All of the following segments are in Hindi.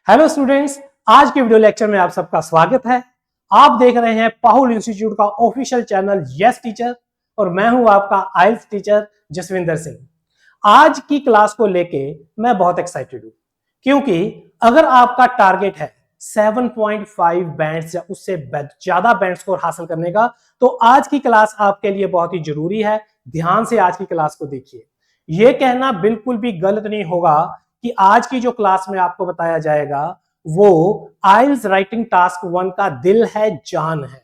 हेलो स्टूडेंट्स, आज के वीडियो लेक्चर में आप सबका स्वागत है। आप देख रहे हैं पाहुल इंस्टीट्यूट का ऑफिशियल चैनल यस टीचर और मैं हूं आपका आइल्स टीचर जसविंदर सिंह। आज की क्लास को लेके मैं बहुत एक्साइटेड हूं क्योंकि अगर आपका टारगेट है 7.5 बैंड्स या उससे ज्यादा बैंड स्कोर हासिल करने का, तो आज की क्लास आपके लिए बहुत ही जरूरी है। ध्यान से आज की क्लास को देखिए। यह कहना बिल्कुल भी गलत नहीं होगा कि आज की जो क्लास में आपको बताया जाएगा वो आइल्स राइटिंग टास्क 1 का दिल है, जान है।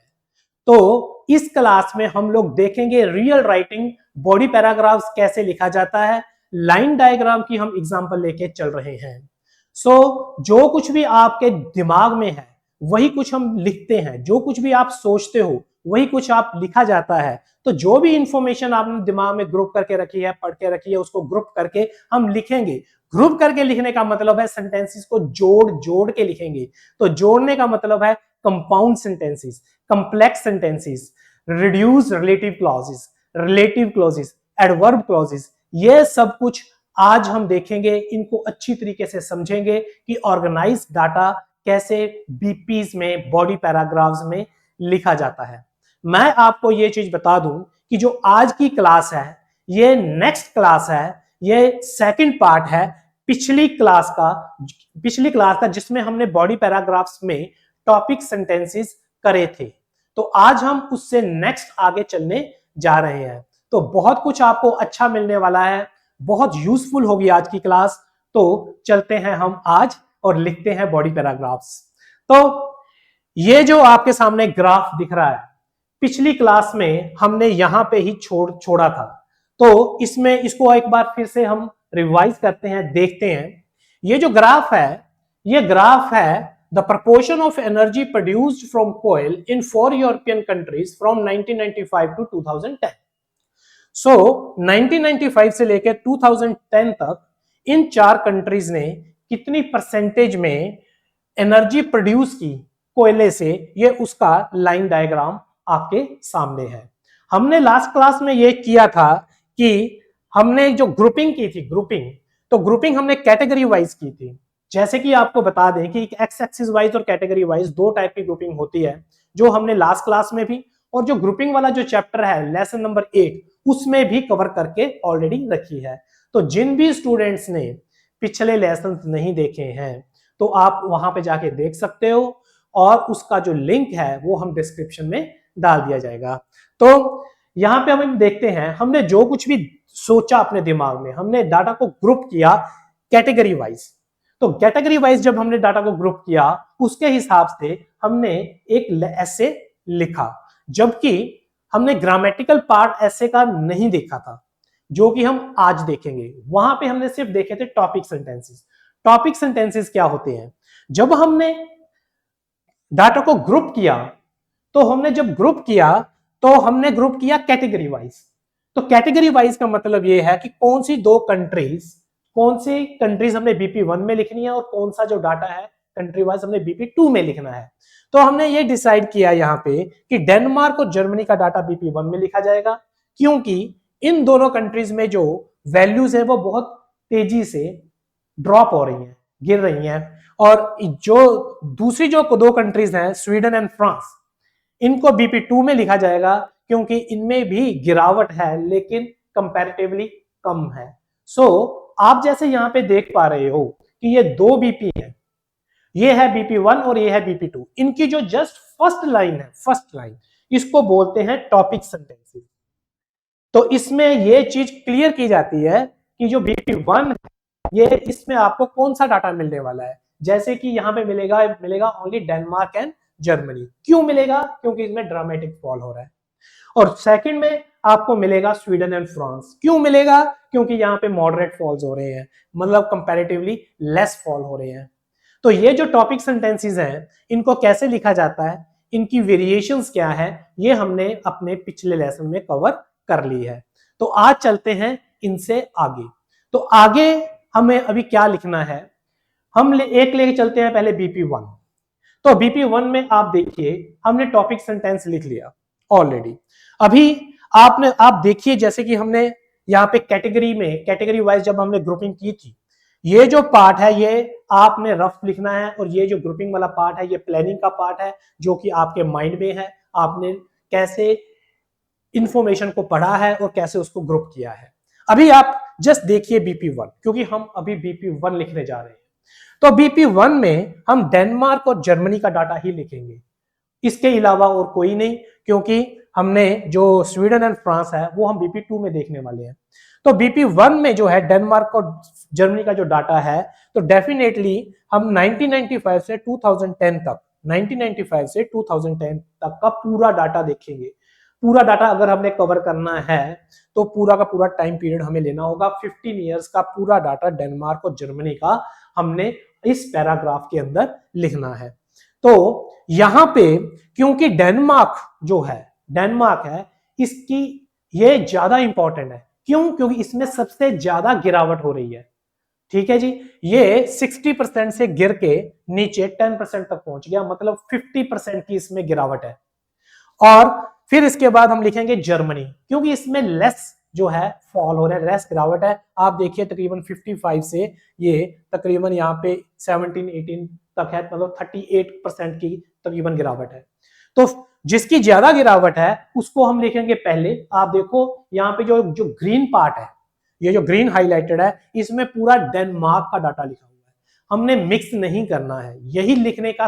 तो इस क्लास में हम लोग देखेंगे रियल राइटिंग बॉडी पैराग्राफ्स कैसे लिखा जाता है। लाइन डायग्राम की हम एग्जांपल लेके चल रहे हैं। जो कुछ भी आपके दिमाग में है वही कुछ हम लिखते हैं, जो कुछ भी आप सोचते हो वही कुछ आप लिखा जाता है। तो जो भी इंफॉर्मेशन आपने दिमाग में ग्रुप करके रखी है, पढ़ के रखी है, उसको ग्रुप करके हम लिखेंगे। ग्रुप करके लिखने का मतलब है सेंटेंसेस को जोड़ जोड़ के लिखेंगे। तो जोड़ने का मतलब है compound sentences, complex sentences, reduce relative clauses, adverb clauses, ये सब कुछ आज हम देखेंगे। इनको अच्छी तरीके से समझेंगे कि ऑर्गेनाइज डाटा कैसे बीपीज में, बॉडी पैराग्राफ्स में लिखा जाता है। मैं आपको ये चीज बता दूं कि जो आज की क्लास है ये नेक्स्ट क्लास है, ये सेकंड पार्ट है पिछली क्लास का जिसमें हमने बॉडी पैराग्राफ्स में टॉपिक सेंटेंसेस करे थे। तो आज हम उससे नेक्स्ट आगे चलने जा रहे हैं। तो बहुत कुछ आपको अच्छा मिलने वाला है, बहुत यूजफुल होगी आज की क्लास। तो चलते हैं हम आज और लिखते हैं बॉडी पैराग्राफ्स। तो ये जो आपके सामने ग्राफ दिख रहा है, पिछली क्लास में हमने यहां पे ही छोड़ा था। तो इसमें इसको एक बार फिर से हम रिवाइज करते हैं, देखते हैं। ये जो ग्राफ है, ये ग्राफ है the proportion of energy produced from coal in 4 European countries from 1995 to 2010। So 1995 से लेकर 2010 तक इन 4 कंट्रीज ने कितनी परसेंटेज में एनर्जी प्रोड्यूस की कोयले से, ये उसका लाइन डायग्राम आपके सामने है। हमने लास्ट क्लास में ये किया था कि हमने जो ग्रुपिंग की थी, ग्रुपिंग हमने कैटेगरी वाइज की थी। जैसे कि आपको बता दें कि एक्स एक्सिस वाइज और कैटेगरी वाइज 2 टाइप की ग्रुपिंग होती है, जो हमने लास्ट क्लास में भी और जो ग्रुपिंग वाला जो चैप्टर है लेसन नंबर 8 उसमें भी कवर करके ऑलरेडी रखी है। तो जिन भी स्टूडेंट्स ने पिछले लेसन नहीं देखे हैं तो आप वहां पे जाके देख सकते हो और उसका जो लिंक है वो हम डिस्क्रिप्शन में डाल दिया जाएगा। तो यहां पे हम देखते हैं, हमने जो कुछ भी सोचा अपने दिमाग में, हमने डाटा को ग्रुप किया कैटेगरी वाइज। तो कैटेगरी वाइज जब हमने डाटा को ग्रुप किया उसके हिसाब से हमने एक ऐसे लिखा, जबकि हमने ग्रामेटिकल पार्ट ऐसे का नहीं देखा था जो कि हम आज देखेंगे। वहां पे हमने सिर्फ देखे थे टॉपिक सेंटेंसेस। टॉपिक सेंटेंसेस क्या होते हैं? जब हमने डाटा को ग्रुप किया तो हमने ग्रुप किया कैटेगरी वाइज। तो कैटेगरी वाइज का मतलब यह है कि कौन सी कंट्रीज हमने BP1 में लिखनी है और कौन सा जो डाटा है कंट्री वाइज हमने BP2 में लिखना है। तो हमने ये डिसाइड किया यहाँ पे कि डेनमार्क और जर्मनी का डाटा BP1 में लिखा जाएगा, क्योंकि इन दोनों कंट्रीज में जो वैल्यूज है वो बहुत तेजी से ड्रॉप हो रही हैं, गिर रही हैं। और जो दूसरी जो 2 कंट्रीज हैं स्वीडन एंड फ्रांस, इनको BP2 में लिखा जाएगा क्योंकि इनमें भी गिरावट है लेकिन कंपैरेटिवली कम है। आप जैसे यहां पे देख पा रहे हो कि ये 2 BP है, ये है BP1 और ये है BP2। इनकी जो जस्ट फर्स्ट लाइन इसको बोलते हैं टॉपिक सेंटेंसेस। तो इसमें ये चीज क्लियर की जाती है कि जो BP1 है ये इसमें आपको कौन सा डाटा मिलने वाला है। जैसे कि यहां पे मिलेगा ओनली डेनमार्क एंड जर्मनी। क्यों मिलेगा? क्योंकि इसमें ड्रामेटिक फॉल हो रहा है। और सेकंड में आपको मिलेगा स्वीडन एंड फ्रांस। क्यों मिलेगा? क्योंकि यहाँ पे मॉडरेट फॉल्स हो रहे हैं, मतलब कंपैरेटिवली लेस फॉल हो रहे हैं। तो ये जो टॉपिक सेंटेंसेस हैं इनको कैसे लिखा जाता है, इनकी वेरिएशंस क्या है, ये हमने अपने पिछले लेसन में कवर कर ली है। तो आज चलते हैं इनसे आगे। तो आगे हमें अभी क्या लिखना है, हम लेके चलते हैं पहले BP1। तो BP1 में आप देखिए हमने टॉपिक सेंटेंस लिख लिया ऑलरेडी। अभी आप देखिए जैसे कि हमने यहाँ पे कैटेगरी वाइज जब हमने ग्रुपिंग की थी, ये जो पार्ट है ये आपने रफ लिखना है, और ये जो ग्रुपिंग वाला पार्ट है ये प्लानिंग का पार्ट है, जो कि आपके माइंड में है, आपने कैसे इंफॉर्मेशन को पढ़ा है और कैसे उसको ग्रुप किया है। अभी आप जस्ट देखिए BP1, क्योंकि हम अभी BP1 लिखने जा रहे हैं। तो BP1 में हम डेनमार्क और जर्मनी का डाटा ही लिखेंगे, इसके अलावा और कोई नहीं, क्योंकि हमने जो स्वीडन एंड फ्रांस है वो हम BP2 में देखने वाले हैं। तो BP1 में जो है डेनमार्क और जर्मनी का जो डाटा है, तो डेफिनेटली हम 1995 से 2010 तक 1995 से 2010 तक का पूरा डाटा देखेंगे। पूरा डाटा अगर हमने कवर करना है तो पूरा का पूरा टाइम पीरियड हमें लेना होगा। 15 इयर्स का पूरा डाटा डेनमार्क और जर्मनी का हमने इस पैराग्राफ के अंदर लिखना है। तो यहां पे क्योंकि डेनमार्क है इसकी ये ज्यादा इंपॉर्टेंट है। क्यों? क्योंकि इसमें सबसे ज्यादा गिरावट हो रही है। ठीक है जी, ये 60% से गिर के नीचे 10% तक पहुंच गया, मतलब 50% की इसमें गिरावट है। और फिर इसके बाद हम लिखेंगे जर्मनी, क्योंकि इसमें लेस जो है फॉल हो रहा है, लेस गिरावट है। आप देखिए तकरीबन 55 से ये तकरीबन यहाँ पे 17-18 तक है, मतलब 38% की तकरीबन गिरावट है। तो जिसकी ज्यादा गिरावट है उसको हम लिखेंगे पहले। आप देखो यहाँ पे जो ग्रीन पार्ट है, ये जो ग्रीन हाईलाइटेड है, इसमें पूरा डेनमार्क का डाटा लिखा हुआ है। हमने मिक्स नहीं करना है, यही लिखने का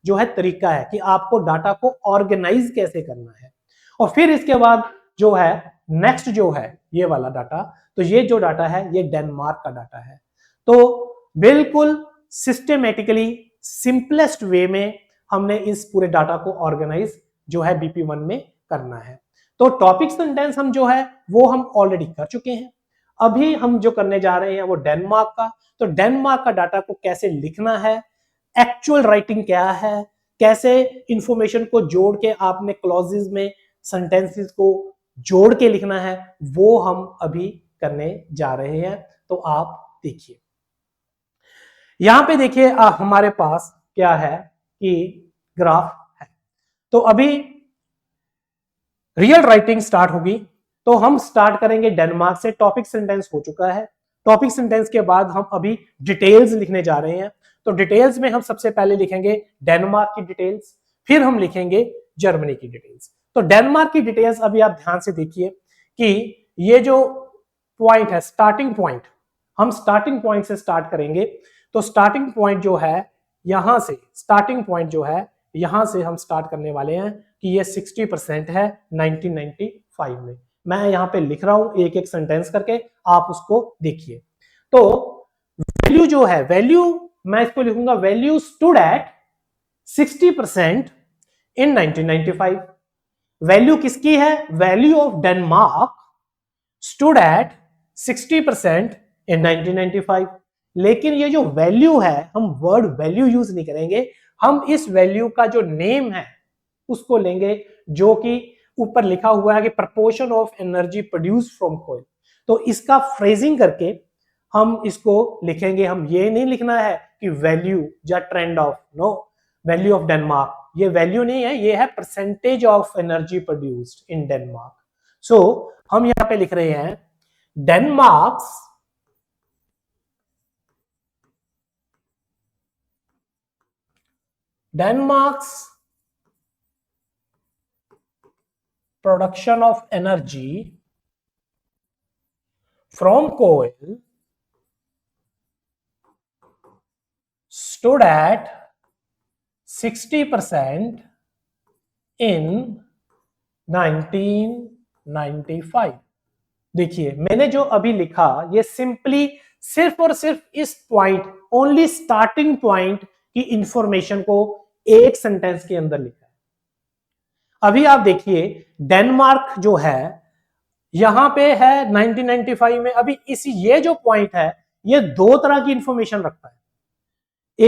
जो है तरीका है कि आपको डाटा को ऑर्गेनाइज कैसे करना है। और फिर इसके बाद जो है नेक्स्ट जो है ये वाला डाटा, तो ये जो डाटा है ये डेनमार्क का डाटा है। तो बिल्कुल सिस्टमेटिकली सिंपलेस्ट वे में हमने इस पूरे डाटा को ऑर्गेनाइज जो है BP1 में करना है। तो टॉपिक सेंटेंस हम जो है वो हम ऑलरेडी कर चुके हैं। अभी हम जो करने जा रहे हैं वो डेनमार्क का। तो डेनमार्क का डाटा को कैसे लिखना है, एक्चुअल राइटिंग क्या है, कैसे इंफॉर्मेशन को जोड़ के आपने क्लॉजेस में सेंटेंसेस को जोड़ के लिखना है, वो हम अभी करने जा रहे हैं। तो आप देखिए यहां पे देखिए हमारे पास क्या है कि ग्राफ है। तो अभी रियल राइटिंग स्टार्ट होगी। तो हम स्टार्ट करेंगे डेनमार्क से। टॉपिक सेंटेंस हो चुका है। टॉपिक सेंटेंस के बाद हम अभी डिटेल्स लिखने जा रहे हैं। तो डिटेल्स में हम सबसे पहले लिखेंगे डेनमार्क की डिटेल्स, फिर हम लिखेंगे जर्मनी की डिटेल्स। तो डेनमार्क की डिटेल्स अभी आप ध्यान से देखिए कि ये जो पॉइंट है, स्टार्टिंग पॉइंट, हम स्टार्टिंग पॉइंट से स्टार्ट करेंगे। तो स्टार्टिंग पॉइंट जो है यहां से, स्टार्टिंग पॉइंट जो है यहां से हम स्टार्ट करने वाले हैं कि ये 60% है 1995 में। मैं यहां पे लिख रहा हूं एक एक सेंटेंस करके, आप उसको देखिए। तो वैल्यू जो है, वैल्यू मैं इसको लिखूंगा, value stood at 60% in 1995। Value किसकी है? Value of Denmark stood at 60% in 1995। लेकिन ये जो वैल्यू है, हम वर्ड वैल्यू यूज नहीं करेंगे, हम इस वैल्यू का जो नेम है उसको लेंगे, जो कि ऊपर लिखा हुआ है कि proportion of energy produce from coal. तो इसका फ्रेजिंग करके हम इसको लिखेंगे। हम ये नहीं लिखना है कि वैल्यू या trend of, no, value of Denmark, ये वैल्यू नहीं है, ये है percentage of energy produced in Denmark. So हम यहां पे लिख रहे हैं Denmark's production of energy from coal stood at 60% in 1995। देखिए मैंने जो अभी लिखा ये सिंपली सिर्फ और सिर्फ इस पॉइंट, ओनली स्टार्टिंग पॉइंट की इंफॉर्मेशन को एक सेंटेंस के अंदर लिखा है। अभी आप देखिए डेनमार्क जो है यहां पे है 1995 में। अभी इसी ये जो पॉइंट है ये दो तरह की इंफॉर्मेशन रखता है।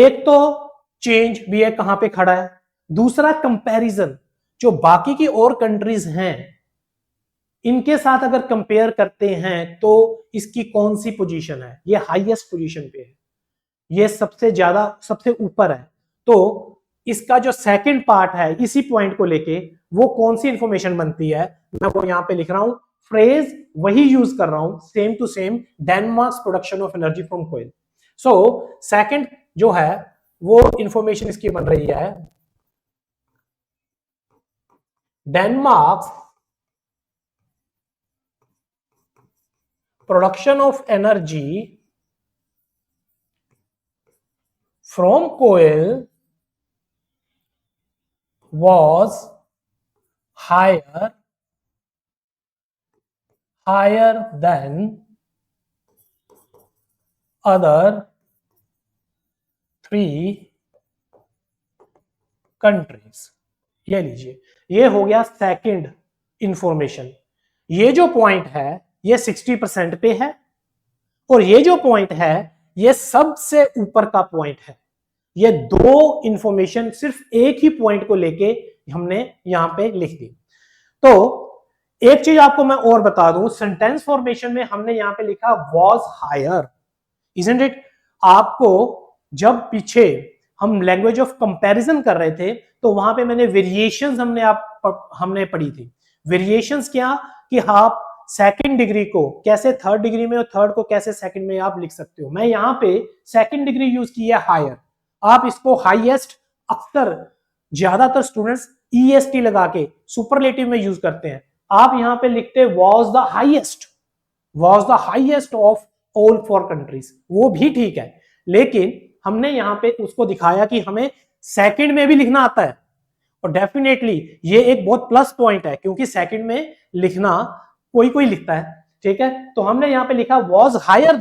एक तो चेंज भी है, कहां पे खड़ा है, दूसरा कंपैरिजन, जो बाकी की और कंट्रीज हैं इनके साथ अगर कंपेयर करते हैं तो इसकी कौन सी पोजीशन है, ये हाईएस्ट पोजीशन पे है, ये सबसे ज्यादा सबसे ऊपर है। तो इसका जो सेकंड पार्ट है इसी पॉइंट को लेके वो कौन सी इंफॉर्मेशन बनती है, मैं वो यहां पे लिख रहा हूं, फ्रेज वही यूज कर रहा हूं, same to same, Denmark's production of energy from coal. So second जो है वो इंफॉर्मेशन इसकी बन रही है, Denmark production of energy from coal was higher than other 3 countries. ये लीजिए, ये हो गया सेकंड इंफॉर्मेशन। ये जो पॉइंट है ये 60% पे है और ये जो पॉइंट है ये सबसे ऊपर का पॉइंट है। ये दो इंफॉर्मेशन सिर्फ एक ही पॉइंट को लेके हमने यहां पे लिख दी। तो एक चीज आपको मैं और बता दूं, सेंटेंस फॉर्मेशन में हमने यहां पे लिखा वाज हायर, इजंट इट। आपको जब पीछे हम लैंग्वेज ऑफ कंपैरिजन कर रहे थे तो वहां पे मैंने वेरिएशंस हमने पढ़ी थी। वेरिएशंस क्या कि आप सेकंड डिग्री को कैसे थर्ड डिग्री में और थर्ड को कैसे सेकंड में आप लिख सकते हो। मैं यहां पे सेकंड डिग्री यूज की है हायर, आप इसको हाईएस्ट अक्सर ज्यादातर स्टूडेंट्स ईएसटी लगा के सुपरलेटिव में यूज करते हैं। आप यहां पे लिखते was the highest of all 4 countries, वो भी ठीक है, लेकिन हमने यहां पे उसको दिखाया कि हमें सेकंड में भी लिखना आता है और डेफिनेटली ये एक बहुत प्लस पॉइंट है क्योंकि सेकंड में लिखना कोई कोई लिखता है, ठीक है। तो हमने यहां पे लिखा वाज हायर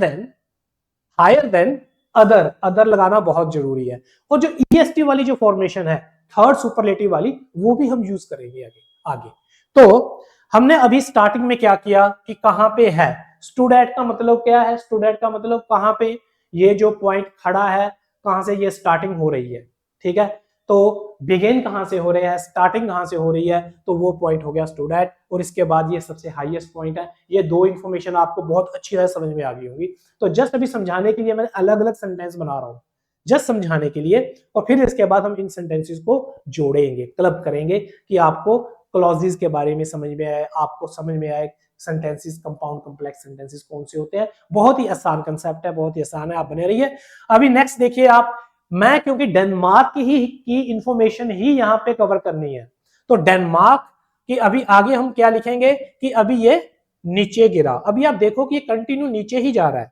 देन अदर लगाना बहुत जरूरी है। और जो ईएसटी वाली जो फॉर्मेशन है थर्ड सुपरलेटिव वाली, वो भी हम यूज करेंगे आगे। तो हमने अभी स्टार्टिंग में क्या किया कि कहां पे है स्टूडेंट का मतलब क्या है, स्टूडेंट का मतलब कहां पे ये जो पॉइंट खड़ा है कहां से ये स्टार्टिंग हो रही है, ठीक है। तो बिगिन कहां से हो रही है, स्टार्टिंग कहां से हो रही है, तो वो पॉइंट हो गया स्टूडेंट और इसके बाद ये सबसे हाईएस्ट पॉइंट है। ये दो इंफॉर्मेशन आपको बहुत अच्छी तरह समझ में आ गई होगी। तो जस्ट अभी समझाने के लिए मैंने अलग अलग सेंटेंस बना रहा हूं, जस्ट समझाने के लिए, और फिर इसके बाद हम इन सेंटेंसेस को जोड़ेंगे, क्लब करेंगे कि आपको क्लॉजेस के बारे में समझ में आए, आपको समझ में आए सेंटेंसेस कंपाउंड कॉम्प्लेक्स सेंटेंसेस कौन से होते हैं। बहुत ही आसान कंसेप्ट है, बहुत ही आसान है, आप बने रहिए। अभी नेक्स्ट देखिए आप, मैं क्योंकि डेनमार्क की इंफॉर्मेशन ही यहां पे कवर करनी है, तो डेनमार्क की अभी आगे हम क्या लिखेंगे कि अभी ये नीचे गिरा। अभी आप देखो कि ये कंटिन्यू नीचे ही जा रहा है,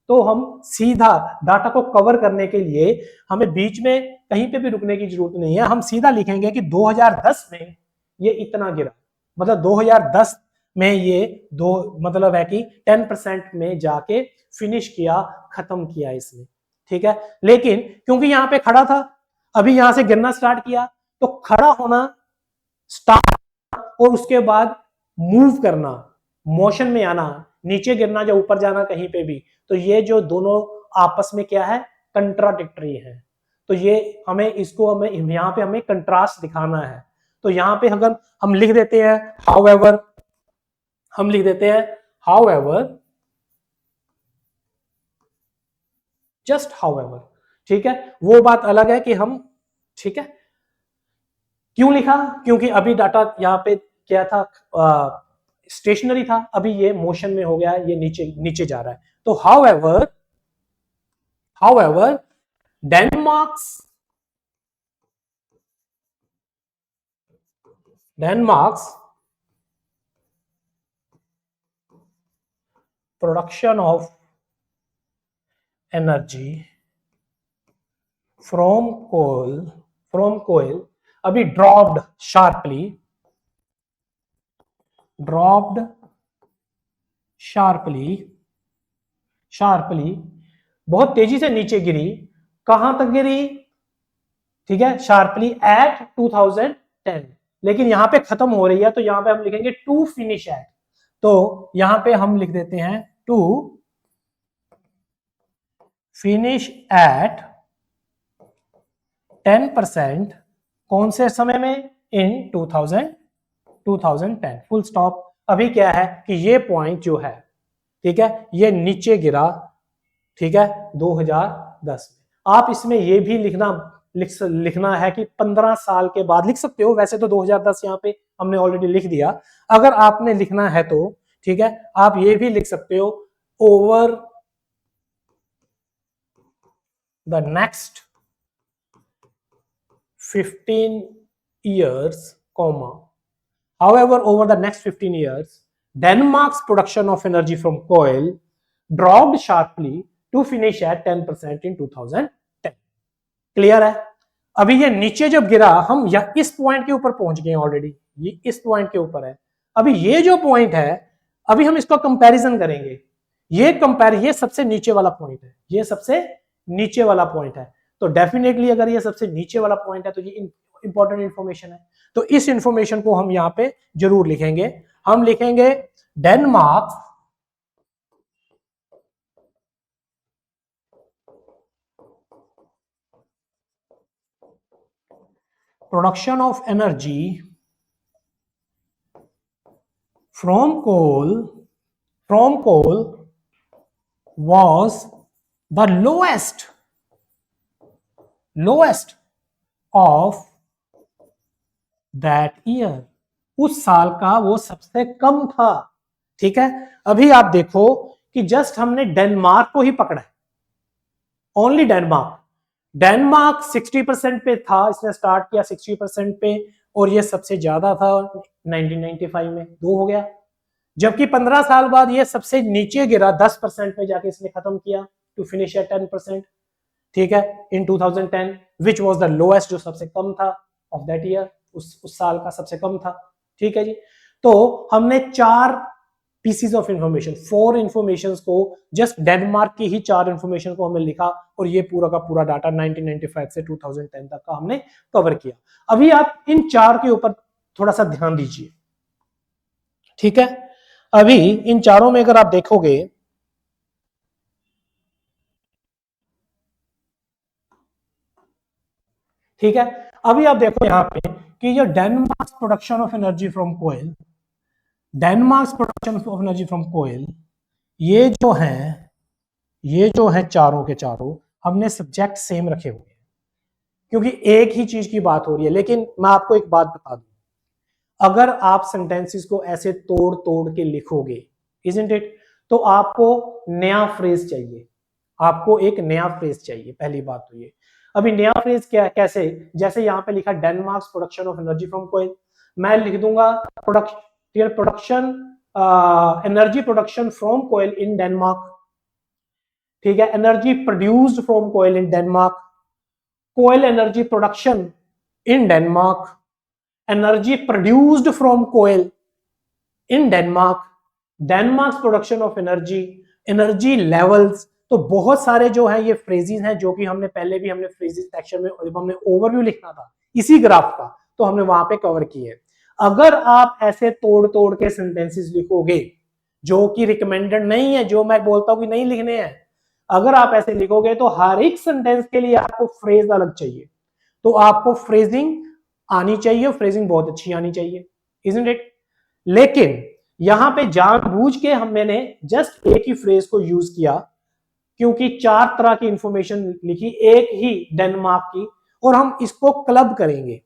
तो हम सीधा डाटा को कवर करने के लिए हमें बीच में कहीं पे भी रुकने की जरूरत नहीं है। हम सीधा लिखेंगे कि 2010 में ये इतना गिरा, मतलब 2010 में ये दो मतलब है कि 10% में जाके फिनिश किया, खत्म किया इसने, ठीक है। लेकिन क्योंकि यहां पे खड़ा था, अभी यहां से गिरना स्टार्ट किया, तो खड़ा होना स्टार्ट और उसके बाद मूव करना, मोशन में आना, नीचे गिरना या ऊपर जाना कहीं पे भी, तो ये जो दोनों आपस में क्या है, कंट्राडिक्टरी है। तो ये हमें इसको हमें यहां पे हमें कंट्रास्ट दिखाना है। तो यहां पे अगर हम लिख देते हैं हाउएवर, हम लिख देते हैं हाउएवर, जस्ट हाउएवर, ठीक है। वो बात अलग है कि हम, ठीक है, क्यों लिखा, क्योंकि अभी डाटा यहाँ पे क्या था, स्टेशनरी था, अभी ये मोशन में हो गया है, ये नीचे नीचे जा रहा है। तो however Denmark's production of energy from coal अभी ड्रॉप्ड शार्पली बहुत तेजी से नीचे गिरी। कहां तक गिरी, ठीक है, शार्पली एट 2010, लेकिन यहां पे खत्म हो रही है, तो यहां पे हम लिखेंगे टू फिनिश एट। तो यहां पे हम लिख देते हैं टू फिनिश एट 10%, कौन से समय में, इन 2010, फुल स्टॉप। अभी क्या है कि ये पॉइंट जो है, ठीक है, ये नीचे गिरा, ठीक है, 2010 में। आप इसमें ये भी लिखना है कि 15 साल के बाद लिख सकते हो, वैसे तो 2010 यहाँ पे हमने ऑलरेडी लिख दिया। अगर आपने लिखना है तो ठीक है, आप ये भी लिख सकते हो over the next 15 years, comma, however, over the next 15 years, Denmark's production of energy from coal dropped sharply to finish at 10% in 2010. Clear है? अभी ये नीचे जब गिरा, हम इस पॉइंट के ऊपर पहुंच गए ऑलरेडी, ये इस पॉइंट के ऊपर है। अभी ये जो पॉइंट है, अभी हम इसका कंपैरिजन करेंगे। ये सबसे नीचे वाला पॉइंट है, ये सबसे नीचे वाला पॉइंट है। तो डेफिनेटली अगर ये सबसे नीचे वाला पॉइंट है तो ये इंपॉर्टेंट इंफॉर्मेशन है। तो इस इंफॉर्मेशन को हम यहां पे जरूर लिखेंगे। हम लिखेंगे Denmark production of energy from coal was the lowest of that year. उस साल का वो सबसे कम था। ठीक है, अभी आप देखो कि जस्ट हमने डेनमार्क को ही पकड़ा है, ओनली डेनमार्क 60% पे था, इसने स्टार्ट किया 60% पे, और ये सबसे ज्यादा था 1995 में, 2 हो गया। जबकि 15 साल बाद ये सबसे नीचे गिरा 10% पे जाके इसने खत्म किया टू फिनिश एट 10%। ठीक है, इन 2010 विच वाज द लोएस्ट, जो सबसे कम था ऑफ दैट ईयर, उस साल का सबसे कम था। ठीक है जी, तो हमने 4 पीसीज ऑफ इंफॉर्मेशन, 4 इंफॉर्मेशन को, जस्ट डेनमार्क की ही 4 इंफॉर्मेशन को हमने लिखा, और ये पूरा का पूरा डाटा 1995 से 2010 तक का हमने कवर किया। अभी आप इन 4 के ऊपर थोड़ा सा ध्यान दीजिए। ठीक है, अभी इन चारों में अगर आप देखोगे, ठीक है, अभी आप देखो यहां पे कि ये Denmark production of energy from coal, ये जो है चारों के चारों हमने सब्जेक्ट सेम रखे हुए हैं, क्योंकि एक ही चीज की बात हो रही है। लेकिन मैं आपको एक बात बता दूं, अगर आप सेंटेंसेस को ऐसे तोड़ तोड़ के लिखोगे, इजंट इट, तो आपको नया फ्रेज चाहिए, आपको एक नया फ्रेज चाहिए। पहली बात तो ये, अभी नया फ्रेज क्या, कैसे, जैसे यहां पे लिखा Denmark production of energy from coal, मैं लिख दूंगा production energy production from coal in Denmark. ठीक है, energy produced from coal in Denmark, coal energy production in Denmark, energy produced from coal in Denmark, Denmark production of energy, energy levels. तो बहुत सारे जो है ये फ्रेजेस हैं, जो कि हमने पहले भी हमने फ्रेजेस सेक्शन में, जब हमने ओवरव्यू लिखना था इसी ग्राफ का, तो हमने वहां पे कवर किए। अगर आप ऐसे तोड़ तोड़ के सेंटेंसेस लिखोगे, जो कि रिकमेंडेड नहीं है, जो मैं बोलता हूं कि नहीं लिखने हैं, अगर आप ऐसे लिखोगे तो हर एक सेंटेंस के लिए आपको फ्रेज अलग चाहिए। तो आपको फ्रेजिंग आनी चाहिए, फ्रेजिंग बहुत अच्छी आनी चाहिए, इजंट इट। लेकिन यहां पे जानबूझ के मैंने जस्ट एक ही फ्रेज को यूज किया, क्योंकि 4 तरह की इंफॉर्मेशन लिखी एक ही डेनमार्क की, और हम इसको क्लब करेंगे।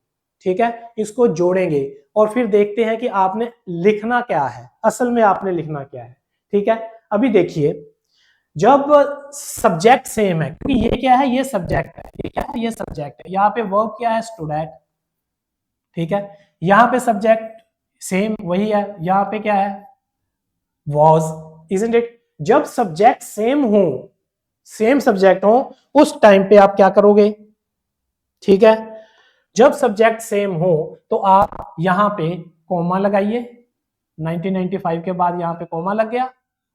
ठीक है, इसको जोड़ेंगे और फिर देखते हैं कि आपने लिखना क्या है, असल में आपने लिखना क्या है। ठीक है, अभी देखिए, जब सब्जेक्ट सेम है, क्योंकि ये क्या है, ये सब्जेक्ट है, ये क्या है, ये सब्जेक्ट है, यहाँ पे वर्ब क्या है, स्टूडेंट। ठीक है, यहाँ पे सब्जेक्ट सेम वही है, यहाँ पे क्या है, वॉज, इजंट इट। जब सब्जेक्ट सेम हो, सेम सब्जेक्ट हो, उस टाइम पे आप क्या करोगे, ठीक है, जब सब्जेक्ट सेम हो तो आप यहां पे कॉमा लगाइए, 1995 के बाद यहां पे कॉमा लग गया,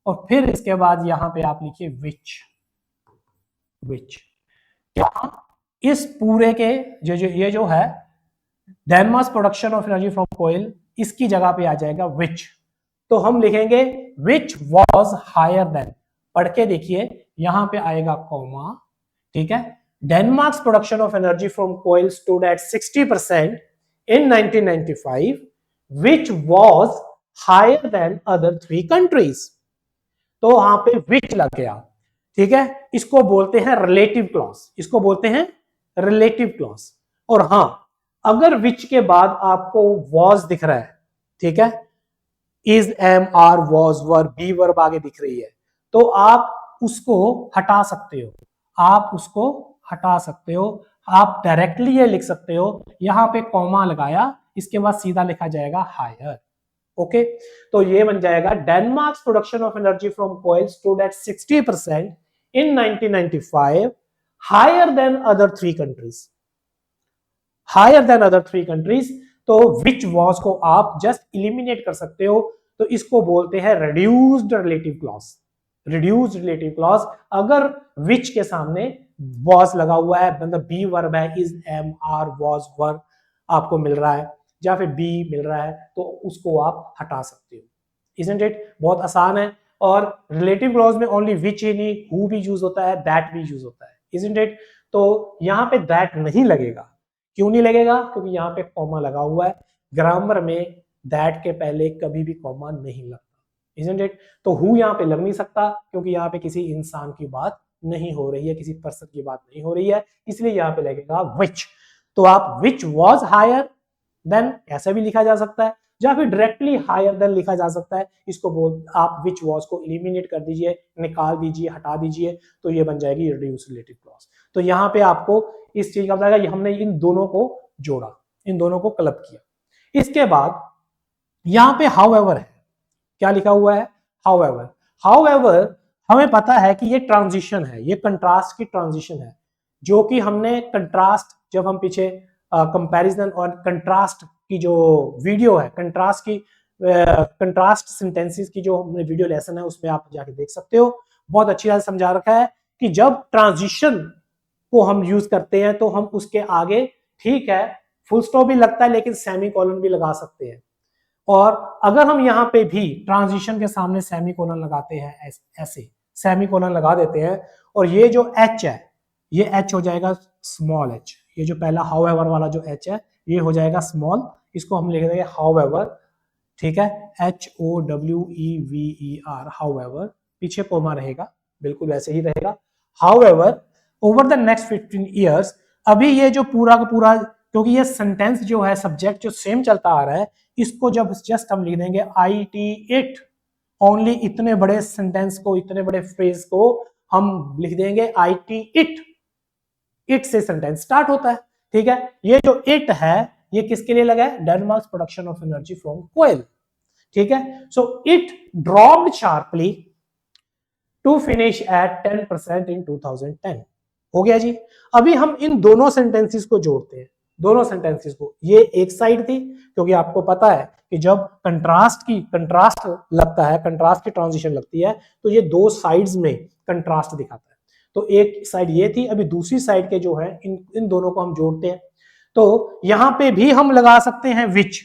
और फिर इसके बाद यहां पे आप लिखिए विच। इस पूरे के ये जो है Denmark production of energy from coal, इसकी जगह पे आ जाएगा विच। तो हम लिखेंगे विच वॉज हायर देन, पढ़ के देखिए, यहां पे आएगा कॉमा। ठीक है, Denmark's production of energy from coal stood at 60% in 1995, which was higher than other 3 countries। तो वहां पे विच लग गया। ठीक है, इसको बोलते हैं रिलेटिव क्लॉज, इसको बोलते हैं रिलेटिव क्लॉज। और हां, अगर विच के बाद आपको वॉज दिख रहा है, ठीक है, is, am, are, was, were, be verb आगे दिख रही है, तो आप उसको हटा सकते हो, आप उसको हटा सकते हो। आप डायरेक्टली ये लिख सकते हो, यहां पे कॉमा लगाया, इसके बाद सीधा लिखा जाएगा हायर। ओके, तो ये बन जाएगा Denmark's production of energy from coal stood at 60% in 1995, higher than other three countries, higher than other three countries. तो विच वॉज को आप जस्ट इलिमिनेट कर सकते हो, तो इसको बोलते हैं reduced relative clause. Reduced relative clause, अगर विच के सामने वॉज लगा हुआ है, मतलब बी वर्ब है, इज, एम, आर, वॉज, वर आपको मिल रहा है, या फिर बी मिल रहा है, तो उसको आप हटा सकते हो। Isn't it? बहुत आसान है। और रिलेटिव क्लॉज में ओनली विच ही नहीं, हु भी यूज होता है, दैट भी यूज होता है। Isn't it? तो यहां पे दैट नहीं लगेगा। क्यों नहीं लगेगा? क्योंकि यहाँ पे कॉमा लगा हुआ है। ग्रामर में दैट के पहले कभी भी कॉमा नहीं लगता। Isn't it? तो हु यहाँ पे लग नहीं सकता, क्योंकि यहाँ पे किसी इंसान की बात नहीं हो रही है, किसी पर्सन की बात नहीं हो रही है, इसलिए यहाँ पे लगेगा विच। तो आप विच वॉज हायर देन ऐसा भी लिखा जा सकता है, या फिर डायरेक्टली हायर देन लिखा जा सकता है। इसको बोल आप विच वॉज को इलिमिनेट कर दीजिए, निकाल दीजिए, हटा दीजिए, तो ये बन जाएगी रिड्यूस रिलेटिव क्लॉज। तो यहाँ पे आपको इस चीज का पता है, हमने इन दोनों को जोड़ा, इन दोनों को क्लब किया। इसके बाद यहां पे हाउएवर है, क्या लिखा हुआ है? हाउएवर। हाउएवर हमें पता है कि ये ट्रांजिशन है, ये कंट्रास्ट की ट्रांजिशन है, जो कि हमने कंट्रास्ट, जब हम पीछे कंपैरिजन और कंट्रास्ट की जो वीडियो है, कंट्रास्ट की कंट्रास्ट सेंटेंसेस की जो हमने वीडियो लेसन है, उसमें आप जाके देख सकते हो। बहुत अच्छी तरह समझा रखा है कि जब ट्रांजिशन को हम यूज करते हैं तो हम उसके आगे, ठीक है, फुल स्टॉप भी लगता है, लेकिन सेमी कॉलन भी लगा सकते हैं। और अगर हम यहाँ पे भी ट्रांजिशन के सामने सेमी कोलन लगाते हैं, ऐसे सेमी कोलन लगा देते हैं, और ये जो एच है, ये एच हो जाएगा स्मॉल एच, ये जो पहला हाउएवर वाला जो एच है, ये हो जाएगा स्मॉल, इसको हम लिख देंगे हाउएवर, ठीक है, HOWEVER, हाउएवर, पीछे कोमा रहेगा, बिल्कुल वैसे ही रहेगा। However over the next 15 years, अभी ये जो पूरा का पूरा, क्योंकि ये सेंटेंस जो है, सब्जेक्ट जो सेम चलता आ रहा है, इसको जब जस्ट हम लिख देंगे IT8, ओनली इतने बड़े सेंटेंस को, इतने बड़े फ्रेज को हम लिख देंगे IT8, इट से सेंटेंस स्टार्ट होता है, ठीक है। ये जो इट है, ये किसके लिए लगा है? Denmark's production of energy from coal, ठीक है। So it dropped sharply to finish at 10% in 2010। हो गया जी। अभी हम इन दोनों सेंटेंसेस को जोड़ते हैं, दोनों सेंटेंसेस को। ये एक साइड थी, क्योंकि आपको पता है कि जब कंट्रास्ट लगता है, कंट्रास्ट की ट्रांजिशन लगती है, तो ये दो साइड्स में कंट्रास्ट दिखाता है। तो एक साइड ये थी, अभी दूसरी साइड के जो है, इन दोनों को हम जोड़ते हैं। तो यहां पे भी हम लगा सकते हैं विच,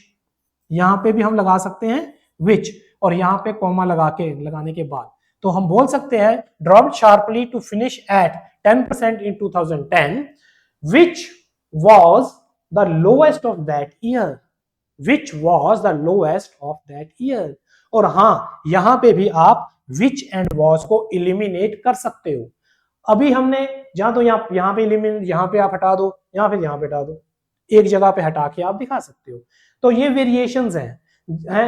यहां पे भी हम लगा सकते हैं विच, और यहां पे कॉमा लगाने के बाद तो हम बोल सकते हैं dropped sharply to finish at 10% in 2010, which was the lowest of that year, which was the lowest of that year। और हाँ, यहां पे भी आप which and was को इलिमिनेट कर सकते हो। अभी हमने जहां, तो यहाँ पे इलिमिनेट, यहाँ पे आप हटा दो, यहाँ पे हटा दो, एक जगह पे हटा के आप दिखा सकते हो। तो ये वेरिएशंस हैं,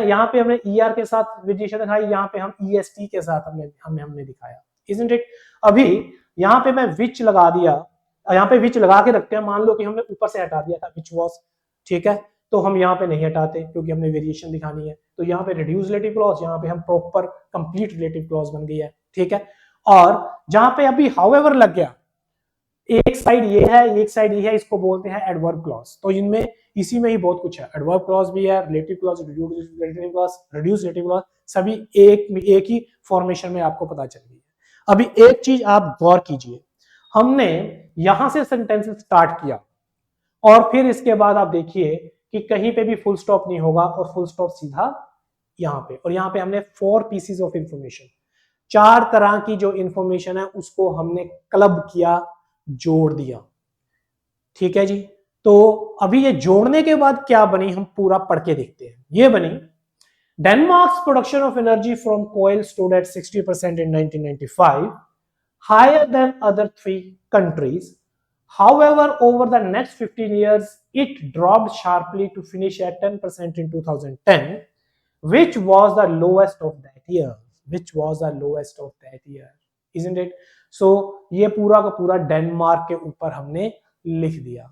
यहाँ पे हमने ER के साथ वेरिएशन दिखाई, यहाँ पे हम EST के साथ हमने दिखाया, isn't it? अभी यहाँ पे मैं विच लगा दिया, यहाँ पे विच लगा के रखते हैं, मान लो कि हमने ऊपर से हटा दिया था विच वॉज, ठीक है, तो हम यहाँ पे नहीं हटाते, क्योंकि हमने वेरिएशन दिखानी है। तो यहाँ पे रिड्यूस रिलेटिव क्लॉज, यहाँ पे हम प्रॉपर कंप्लीट रिलेटिव क्लॉज बन गई है, ठीक है। और जहां पे अभी हाउएवर लग गया, एक साइड ये है, एक साइड ये है, इसको बोलते हैं एडवर्ब क्लॉज। तो इनमें इसी में ही बहुत कुछ है, एडवर्ब क्लॉज भी है, relative clause, reduce relative clause, सभी एक ही फॉर्मेशन में आपको पता चल गई है। अभी एक चीज आप गौर कीजिए, हमने यहां से सेंटेंस स्टार्ट किया, और फिर इसके बाद आप देखिए कि कहीं पे भी फुल स्टॉप नहीं होगा, और फुल स्टॉप सीधा यहाँ पे, और यहाँ पे हमने 4 पीसेस ऑफ इंफॉर्मेशन, 4 तरह की जो इंफॉर्मेशन है उसको हमने क्लब किया, जोड़ दिया, ठीक है जी। तो अभी ये जोड़ने के बाद क्या बनी, हम पूरा पढ़ के देखते हैं। ये बनी, Denmark's production of energy from coal stood at 60% in 1995, higher than other 3 countries. However, over the next 15 years, it dropped sharply to finish at 10% in 2010, which was the lowest of that year. Which was the lowest of that year, isn't it? सो ये पूरा का पूरा डेनमार्क के ऊपर हमने लिख दिया।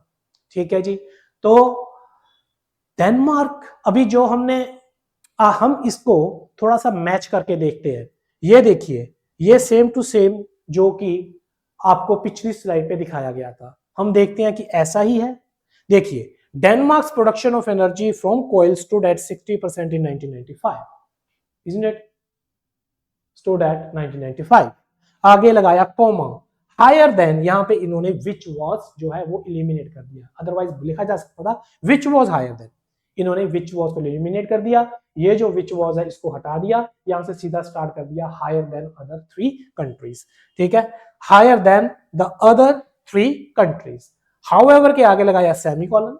ठीक है जी। तो डेनमार्क अभी जो हमने हम इसको थोड़ा सा मैच करके देखते हैं। ये देखिए, ये सेम टू सेम जो कि आपको पिछली स्लाइड पे दिखाया गया था, हम देखते हैं कि ऐसा ही है। देखिए, Denmark's production of energy from coal stood at 60% in 1995, isn't it? stood at 1995। आगे लगाया कॉमा, हायर देन, यहां पे इन्होंने विच वॉज जो है वो इलिमिनेट कर दिया, अदरवाइज लिखा जा सकता था विच वॉज हायर देन, इन्होंने विच वॉज को इलिमिनेट कर दिया। ये जो विच वॉज है इसको हटा दिया, यहां से सीधा स्टार्ट कर दिया हायर देन अदर 3 कंट्रीज। ठीक है, higher than the other 3 countries. However के आगे लगाया सेमीकोलन,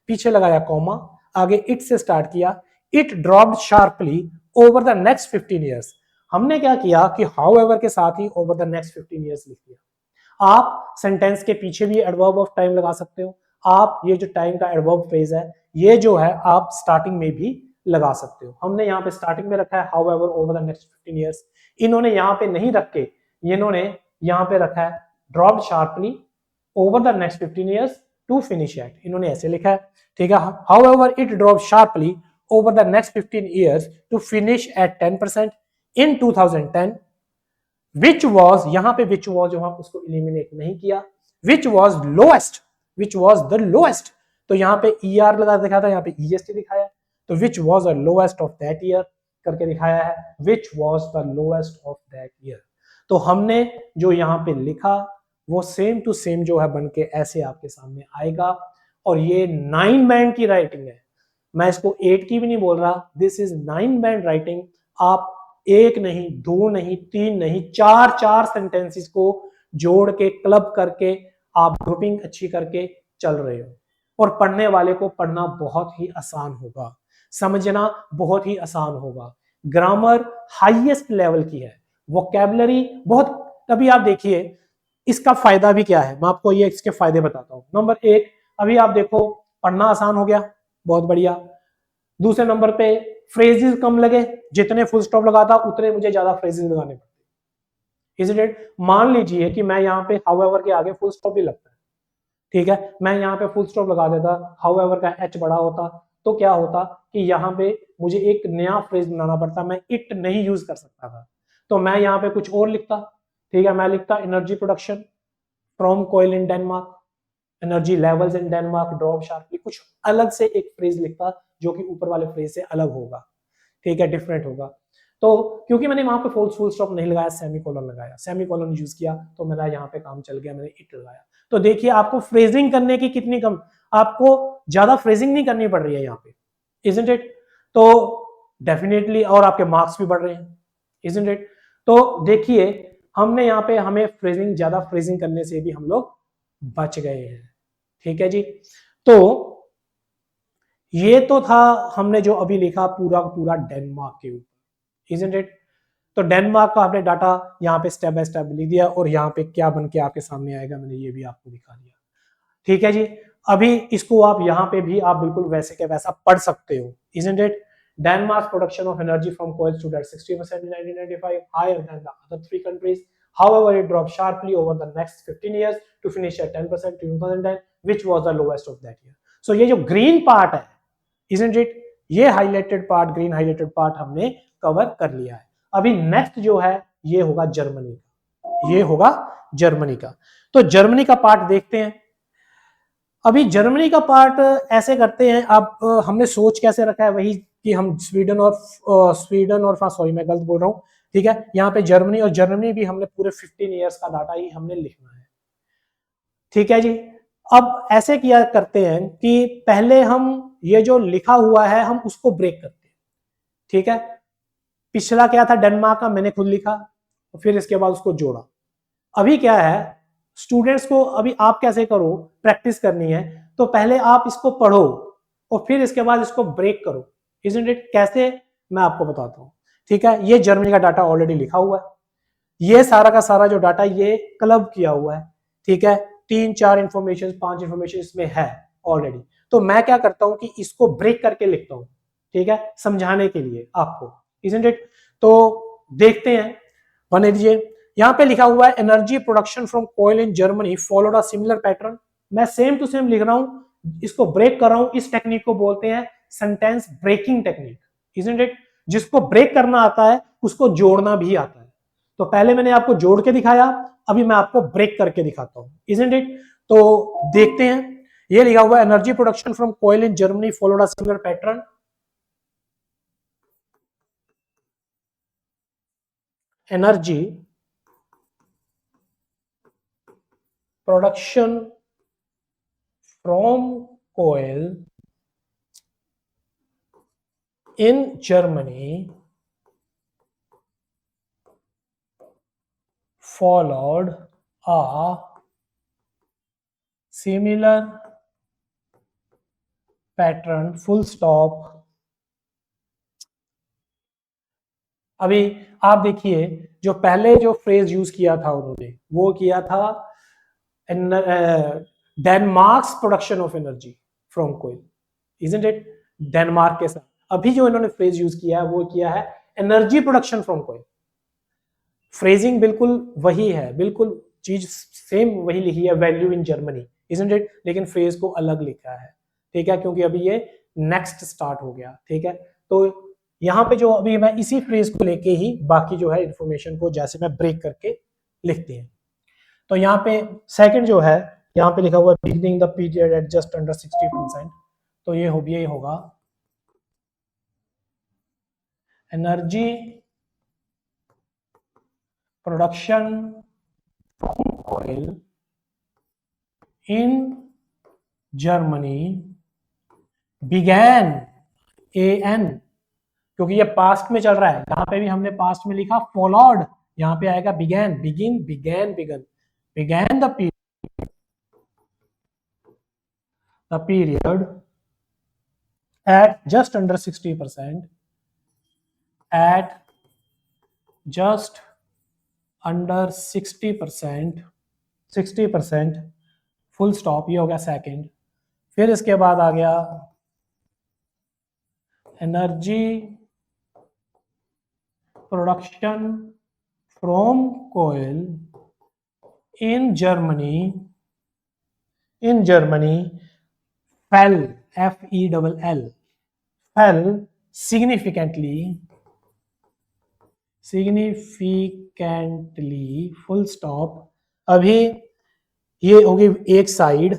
पीछे लगाया कॉमा, आगे इट से स्टार्ट किया, it dropped sharply over the next 15 years. हमने क्या किया कि हाउएवर के साथ ही ओवर द नेक्स्ट 15 ईयर्स लिख दिया। आप सेंटेंस के पीछे भी एडवर्ब ऑफ टाइम लगा सकते हो। आप ये जो टाइम का एडवर्ब फ्रेज है ये जो है आप स्टार्टिंग में भी लगा सकते हो। हमने यहाँ पे स्टार्टिंग में रखा है however over the next 15 years. इन्होंने यहाँ पे नहीं रख के इन्होंने यहाँ पे रखा है dropped sharply over the next 15 years to finish at, इन्होंने ऐसे लिखा है। ठीक है, however it dropped sharply over the next 15 years to finish at 10% in 2010, which was, यहां पे which was जो हम उसको eliminate नहीं किया, which was lowest, which was the lowest, तो यहां पे ER लगा दिखाया था, यहां पे EST दिखाया, तो which was the lowest of that year करके दिखाया है, which was the lowest of that year। तो हमने जो यहां पे लिखा वो सेम टू सेम जो है बन के ऐसे आपके सामने आएगा। और ये 9 बैंड की राइटिंग है, मैं इसको 8 की भी नहीं बोल रहा, दिस इज 9 बैंड राइटिंग। आप एक नहीं, दो नहीं, तीन नहीं, चार सेंटेंसेस को जोड़ के क्लब करके आप ग्रुपिंग अच्छी करके चल रहे हो। और पढ़ने वाले को पढ़ना बहुत ही आसान होगा, समझना बहुत ही आसान होगा। ग्रामर हाईएस्ट लेवल की है, वोकैबुलरी बहुत। अभी आप देखिए इसका फायदा भी क्या है, मैं आपको ये इसके फायदे बताता हूं। नंबर 1, अभी आप देखो पढ़ना आसान हो गया, बहुत बढ़िया। दूसरे नंबर पे फ्रेजेस कम लगे, जितने फुल स्टॉप लगाता उतने मुझे ज्यादा फ्रेजेस लगाने पड़ते। Is it? मान लीजिए कि मैं यहाँ पे हाउएवर के आगे फुल स्टॉप भी लगता है, ठीक है, मैं यहाँ पे फुल स्टॉप लगा देता, हाउएवर का एच बड़ा होता, तो क्या होता कि यहाँ पे मुझे एक नया फ्रेज बनाना पड़ता, मैं इट नहीं यूज कर सकता था, तो मैं यहाँ पे कुछ और लिखता। ठीक है, मैं लिखता energy production from coal in Denmark, energy levels in Denmark drop sharply, कुछ अलग से एक फ्रेज लिखता जो कि ऊपर वाले फ्रेज से अलग होगा। ठीक है, डिफरेंट होगा। तो क्योंकि मैंने वहां पे फुल स्टॉप नहीं लगाया, सेमीकोलन लगाया, सेमीकोलन यूज किया, तो मेरा यहाँ पे काम चल गया, मैंने इट लगाया। तो देखिए आपको फ्रेजिंग करने की कितनी कम, आपको ज्यादा फ्रेजिंग नहीं करनी पड़ रही है यहाँ पे, इजंट इट? तो डेफिनेटली, और आपके मार्क्स भी बढ़ रहे हैं, इजंट इट? तो देखिए हमने यहाँ पे, हमें फ्रेजिंग, ज्यादा फ्रेजिंग करने से भी हम लोग बच गए हैं। ठीक है जी। तो ये तो था हमने जो अभी लिखा पूरा पूरा डेनमार्क के ऊपर, इजंट इट? तो डेनमार्क का आपने डाटा यहाँ पे स्टेप बाय स्टेप लिख दिया, और यहाँ पे क्या बन के आपके सामने आएगा मैंने ये भी आपको दिखा दिया। ठीक है जी। अभी इसको आप यहाँ पे भी आप बिल्कुल वैसे के वैसा पढ़ सकते हो, isn't it? Denmark's production of energy from coal stood at 60% in 1995, higher than the other 3 countries. However, it dropped sharply over the next 15 years to finish at 10% in 2010, which was the lowest of that year. So ये जो green part है, isn't it? ये highlighted part, green highlighted part हमने cover कर लिया है। अभी next जो है ये होगा जर्मनी का, ये होगा जर्मनी का। तो जर्मनी का पार्ट देखते हैं। अभी जर्मनी का पार्ट ऐसे करते हैं, अब हमने सोच कैसे रखा है वही कि हम स्वीडन और फ्रांस, सॉरी मैं गलत बोल रहा हूँ। ठीक है, यहाँ पे जर्मनी, और जर्मनी भी हमने पूरे 15 ईयर्स का डाटा ही हमने लिखना है। ठीक है जी। अब ऐसे किया करते हैं कि पहले हम ये जो लिखा हुआ है हम उसको ब्रेक करते हैं। ठीक है, पिछला क्या था डेनमार्क का, मैंने खुद लिखा, फिर इसके बाद उसको जोड़ा। अभी क्या है, स्टूडेंट्स को अभी आप कैसे करो, प्रैक्टिस करनी है, तो पहले आप इसको पढ़ो और फिर इसके बाद इसको ब्रेक करो, इजंट इट? कैसे, मैं आपको बताता हूँ। ठीक है, ये जर्मनी का डाटा ऑलरेडी लिखा हुआ है, ये सारा का सारा जो डाटा ये क्लब किया हुआ है। ठीक है, 3-4 इंफॉर्मेशन, 5 इंफॉर्मेशन इसमें है ऑलरेडी। तो मैं क्या करता हूँ कि इसको ब्रेक करके लिखता हूँ, ठीक है, समझाने के लिए आपको, इजंट इट? तो देखते हैं, बने दीजिए। यहां पे लिखा हुआ है energy production from coal in Germany followed a similar pattern. मैं सेम टू सेम लिख रहा हूं, इसको ब्रेक कर रहा हूं। इस टेक्निक को बोलते हैं sentence breaking technique, isn't it. जिसको ब्रेक करना आता है उसको जोड़ना भी आता है। तो पहले मैंने आपको जोड़ के दिखाया, अभी मैं आपको ब्रेक करके दिखाता हूं, इजंट इट। तो देखते हैं, ये लिखा हुआ है energy production from coal in Germany followed a similar pattern. Energy production from coal in Germany followed a similar pattern, full stop। अभी आप देखिए, जो पहले जो फ्रेज यूज किया था उन्होंने, वो किया था Denmark's production of energy from coal, isn't it. Denmark के साथ अभी जो इन्होंने फ्रेज यूज किया है वो किया है energy production from coal. Phrasing बिल्कुल वही है, बिल्कुल चीज सेम वही लिखी है, value in Germany, isn't it, लेकिन फ्रेज को अलग लिखा है, ठीक है, क्योंकि अभी ये नेक्स्ट स्टार्ट हो गया, ठीक है। तो यहाँ पे जो अभी मैं इसी फ्रेज को लेके ही बाकी जो है इंफॉर्मेशन को जैसे मैं ब्रेक करके लिखते हैं। तो यहाँ पे सेकंड जो है, यहाँ पे लिखा हुआ है beginning the period at just under 60%। तो ये होगा energy production from oil in Germany began, AN, क्योंकि ये पास्ट में चल रहा है, यहां पे भी हमने पास्ट में लिखा फॉलोड, यहां पे आएगा began, began the period at just under 60%, at just under 60% full stop, ये हो गया सेकंड। फिर इसके बाद आ गया energy production from coal in Germany fell, FELL, fell significantly, full stop. अभी ये होगी एक साइड,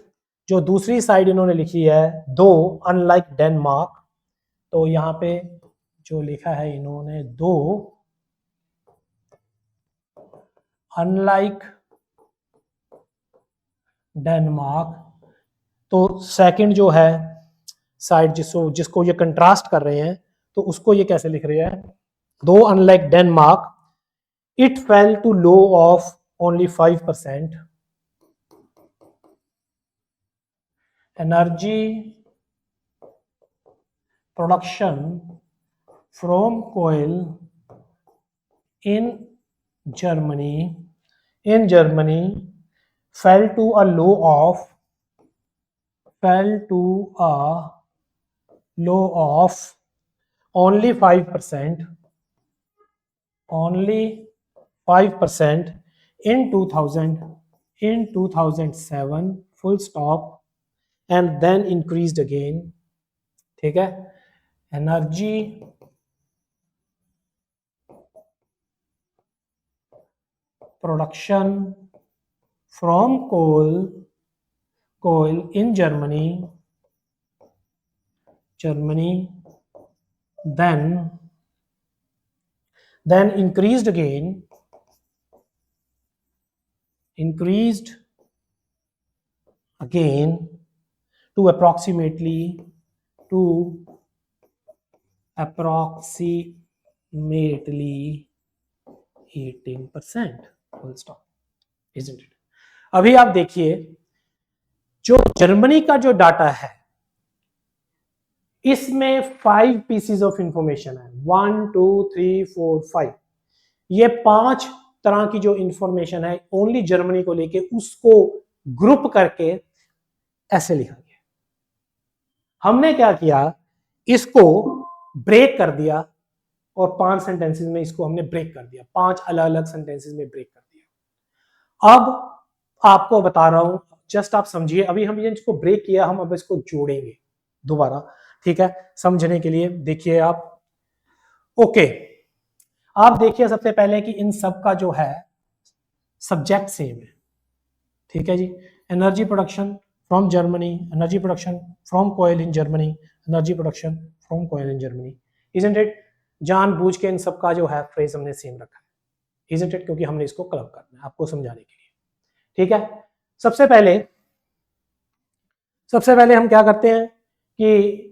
जो दूसरी साइड इन्होंने लिखी है दो, अनलाइक डेनमार्क। तो यहाँ पे जो लिखा है इन्होंने दो, अनलाइक डेनमार्क। तो सेकंड जो है साइड जिसको ये कंट्रास्ट कर रहे हैं, तो उसको ये कैसे लिख रहे हैं, though unlike Denmark it fell to low of only 5%। Energy production from coal in Germany fell to a low of only 5%, in 2007, full stop, and then increased again, ठीक है। Energy production from coal in Germany, then increased again to approximately 18%, full stop, isn't it। अभी आप देखिए, जो जर्मनी का जो डाटा है इसमें 5 पीसेस ऑफ इंफॉर्मेशन है, 1 2 3 4 5, ये 5 तरह की जो इंफॉर्मेशन है ओनली जर्मनी को लेके, उसको ग्रुप करके ऐसे लिखा गया। हमने क्या किया, इसको ब्रेक कर दिया और 5 सेंटेंसेस में इसको हमने ब्रेक कर दिया, 5 अलग अलग सेंटेंसेस में ब्रेक कर दिया। अब आपको बता रहा हूं, जस्ट आप समझिए, अभी हम इसको ब्रेक किया, हम अब इसको जोड़ेंगे दोबारा, ठीक है, समझने के लिए। देखिए आप, ओके, आप देखिए सबसे पहले कि इन सब का जो है सब्जेक्ट सेम है, ठीक है जी। Energy production from Germany, energy production from coal in Germany, energy production from coal in Germany, isn't it. जानबूझ के इन सब का जो है फ्रेज हमने सेम रखा है, इजंट इट, क्योंकि हमने इसको क्लब करना है आपको समझाने के लिए, ठीक है। सबसे पहले हम क्या करते हैं कि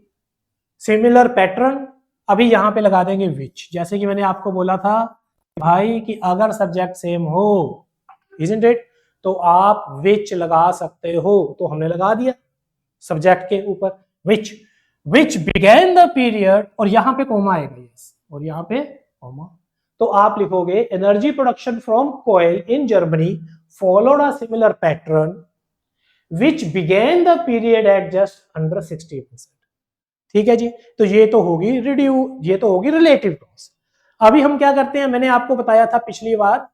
सिमिलर पैटर्न अभी यहां पे लगा देंगे विच, जैसे कि मैंने आपको बोला था भाई कि अगर सब्जेक्ट सेम हो, इजंट इट, तो आप विच लगा सकते हो, तो हमने लगा दिया सब्जेक्ट के ऊपर विच बिगेन द पीरियड, और यहां पे कोमा आएगा, यस, और यहां पे कोमा, तो आप लिखोगे energy production from coal in Germany followed a similar pattern which began the period at just under 60%, ठीक है जी। तो ये तो होगी रिलेटिव क्लॉज। अभी हम क्या करते हैं, मैंने आपको बताया था पिछली बार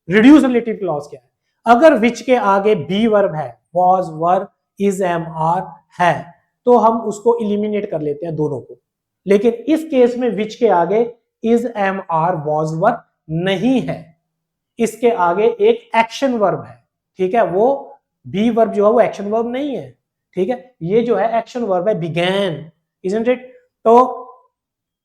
रिड्यूस रिलेटिव क्लॉज क्या है। अगर विच के आगे बी वर्ब है, was, were, is, am, are है, तो हम उसको इलिमिनेट कर लेते हैं दोनों को। लेकिन इस केस में विच के आगे इज, एम, आर, वॉज, वर नहीं है, इसके आगे एक एक्शन वर्ब है, ठीक है। वो बी वर्ब जो है वो एक्शन वर्ब नहीं है, ठीक है, ये जो है एक्शन वर्ब है, बिगैन, इजंट इट। तो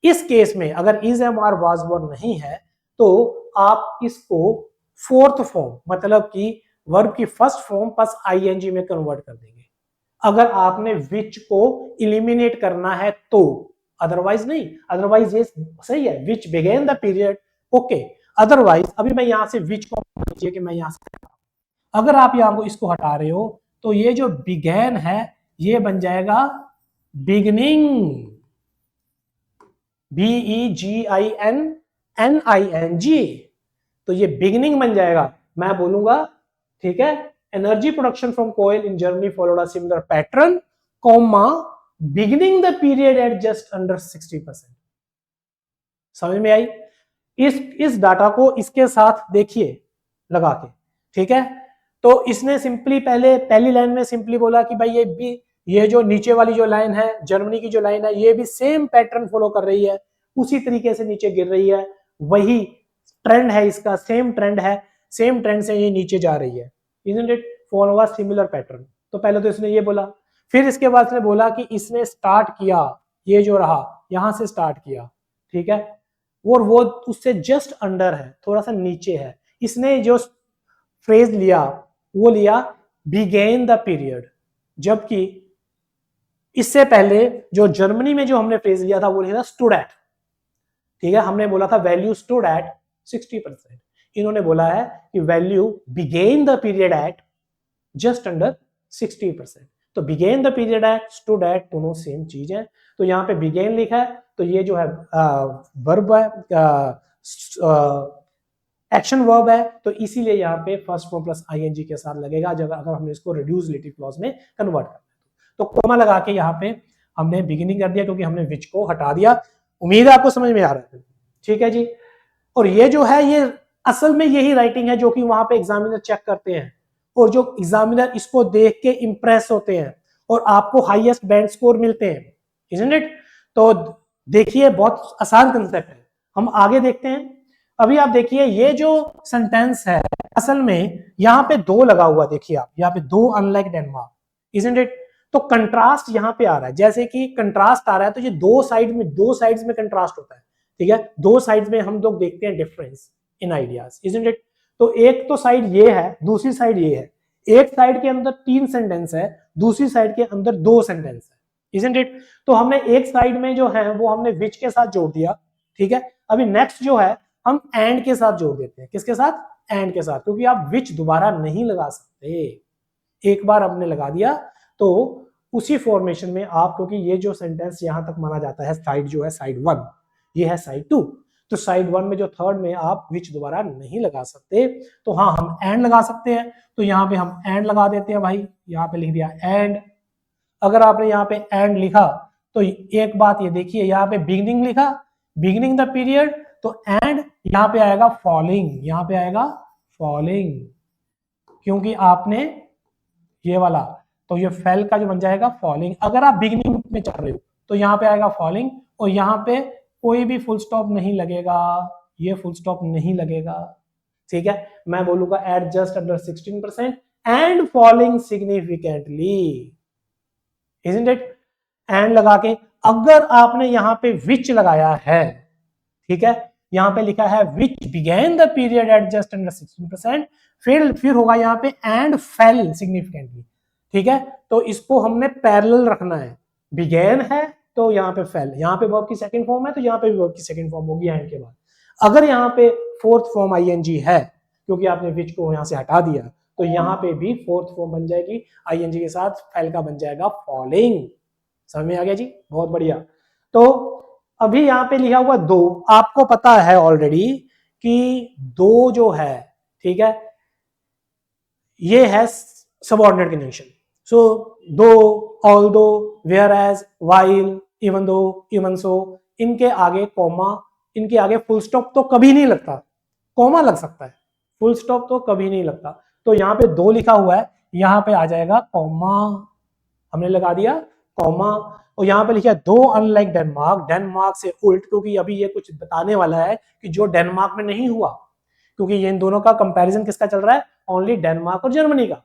इस केस में अगर इज, एम, आर, वाज, वर नहीं है, तो आप इसको फोर्थ फॉर्म, मतलब कि वर्ब की फर्स्ट फॉर्म प्लस आईएनजी में कन्वर्ट कर देंगे, अगर आपने विच को इलिमिनेट करना है तो, अदरवाइज नहीं, अदरवाइज ये सही है, which began the period, okay. Otherwise अभी मैं यहां से विच को, कि मैं यहां से, अगर आप यहां को इसको हटा रहे हो, तो ये जो बिगेन है ये बन जाएगा बिगनिंग, BEGINNING, तो ये बिगनिंग बन जाएगा। मैं बोलूंगा, ठीक है, energy production from coal in Germany followed a similar pattern, comma, beginning the period at just under 60%। समझ में आई? इस डाटा को इसके साथ देखिए लगा के, ठीक है। तो इसने सिंपली पहली लाइन में सिंपली बोला कि भाई ये जो नीचे वाली जो लाइन है, जर्मनी की जो लाइन है, ये भी सेम पैटर्न फॉलो कर रही है, उसी तरीके से नीचे गिर रही है, वही ट्रेंड है इसका, सेम ट्रेंड है, सेम ट्रेंड से ये नीचे जा रही है, isn't it, follow a similar pattern. तो पहले तो इसने ये बोला, फिर इसके बाद इसने बोला कि इसने स्टार्ट किया, ये जो रहा यहां से स्टार्ट किया, ठीक है, और वो उससे जस्ट अंडर है, थोड़ा सा नीचे है। इसने जो फ्रेज लिया वो लिया बिगेन द पीरियड, जबकि इससे पहले जो जर्मनी में जो हमने फ्रेज लिया था वो लिया था स्टूड एट, ठीक है, हमने बोला था वैल्यू स्टूड एट 60%, इन्होंने बोला है कि value began the period at just under 60%। तो began the period at, stood at, दोनों सेम चीज है। तो यहाँ पे बिगेन लिखा है, तो ये जो है वर्ब है, एक्शन वर्ब है, तो इसीलिए यहाँ पे फर्स्ट फॉर्म प्लस आईएनजी के साथ लगेगा, जब अगर हमने इसको रिड्यूस रिलेटिव क्लॉज में कन्वर्ट करना है। तो कोमा लगा के यहाँ पे हमने बिगिनिंग कर दिया, क्योंकि हमने विच को हटा दिया। उम्मीद है आपको समझ में आ रहा है, ठीक है जी। और ये जो है, ये असल में यही राइटिंग है जो कि वहां पे एग्जामिनर चेक करते हैं, और जो एग्जामिनर इसको देख के इंप्रेस होते हैं और आपको हाईएस्ट बैंड स्कोर मिलते हैं, इजंट इट। तो देखिए बहुत आसान कंसेप्ट है, हम आगे देखते हैं। अभी आप देखिए ये जो सेंटेंस है, असल में यहाँ पे दो लगा हुआ, देखिए आप यहाँ पे दो, अनलाइक डेनमार्क, इजंट इट। तो कंट्रास्ट यहाँ पे आ रहा है, जैसे कि कंट्रास्ट आ रहा है, तो ये दो साइड्स में कंट्रास्ट होता है, ठीक है, दो साइड्स में हम लोग देखते हैं difference in ideas, isn't it. तो एक तो साइड ये है, दूसरी साइड ये है, एक साइड के अंदर 3 सेंटेंस है, दूसरी साइड के अंदर 2 सेंटेंस है, इजंट इट। तो हमने एक साइड में जो है वो हमने विच के साथ जोड़ दिया, ठीक है। अभी नेक्स्ट जो है हम एंड के साथ जोड़ देते हैं, किसके साथ? एंड के साथ, क्योंकि आप विच दोबारा नहीं लगा सकते, एक बार आपने लगा दिया तो उसी फॉर्मेशन में आप, क्योंकि ये जो सेंटेंस यहां तक माना जाता है साइड जो है साइड 1, ये है साइड 2, तो साइड 1 में जो थर्ड में आप विच दोबारा नहीं लगा सकते। तो हाँ, हम एंड लगा सकते हैं, तो यहाँ पे हम एंड लगा देते हैं भाई, यहाँ पे लिख दिया एंड। अगर आपने यहाँ पे एंड लिखा तो एक बात ये देखिए, यहाँ पे बिगिनिंग लिखा, बिगिनिंग द पीरियड, तो एंड यहाँ पे आएगा फॉलिंग, यहाँ पे आएगा फॉलिंग, क्योंकि आपने ये वाला, तो ये फेल का जो बन जाएगा फॉलिंग। अगर आप बिगिनिंग में चाह रहे हो तो यहाँ पे आएगा फॉलिंग, और यहाँ पे कोई भी फुल स्टॉप नहीं लगेगा, ये फुल स्टॉप नहीं लगेगा, ठीक है। मैं बोलूंगा at just under 16% and falling significantly, isn't it. And लगा के अगर आपने यहाँ पे विच लगाया है, ठीक है, यहाँ पे लिखा है which began the period at just under 16%, फिर होगा यहाँ पे एंड फेल सिग्निफिकेंटली, ठीक है। तो इसको हमने पैरेलल रखना है, बिगेन है तो यहाँ पे फेल, यहाँ पे वर्ब की सेकंड फॉर्म है तो यहाँ पे भी वर्ब की सेकंड फॉर्म होगी एंड के बाद। अगर यहाँ पे फोर्थ फॉर्म आईएनजी है, क्योंकि आपने विच को यहाँ से हटा दिया, तो यहाँ पे भी फोर्थ फॉर्म बन जाएगी आईएनजी के साथ, फेल का बन जाएगा फॉलिंग। समझ में आ गया जी, बहुत बढ़िया। तो अभी यहाँ पे लिखा हुआ दो, आपको पता है ऑलरेडी कि दो जो है, ठीक है, ये है subordinate conjunction. So though, although, whereas, while, even though, even so, इनके आगे कॉमा, इनके आगे फुल स्टॉप तो कभी नहीं लगता, कॉमा लग सकता है, फुल स्टॉप तो कभी नहीं लगता। तो यहाँ पे दो लिखा हुआ है, यहाँ पे आ जाएगा कॉमा, हमने लगा दिया कॉमा। और यहाँ पे लिखा दो अनलाइक डेनमार्क, डेनमार्क से उल्ट, क्योंकि अभी ये कुछ बताने वाला है कि जो डेनमार्क में नहीं हुआ, क्योंकि ये इन दोनों का कंपैरिजन किसका चल रहा है, ओनली डेनमार्क और जर्मनी का,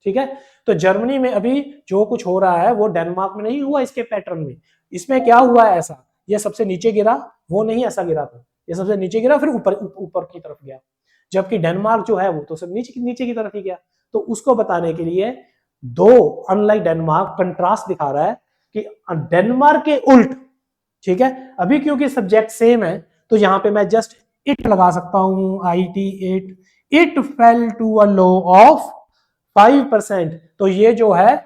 ठीक है। तो जर्मनी में अभी जो कुछ हो रहा है वो डेनमार्क में नहीं हुआ, इसके पैटर्न में। इसमें क्या हुआ है ऐसा, ये सबसे नीचे गिरा, वो नहीं ऐसा गिरा था, ये सबसे नीचे गिरा फिर ऊपर ऊपर की तरफ गया, जबकि डेनमार्क जो है वो तो सब नीचे की तरफ ही गया। तो उसको बताने के लिए दो अनलाइक डेनमार्क कंट्रास्ट दिखा रहा है कि डेनमार्क के उल्ट, ठीक है। अभी क्योंकि सब्जेक्ट सेम है तो यहां पे मैं जस्ट इट लगा सकता हूं, IT it fell to a low of 5%। तो ये जो है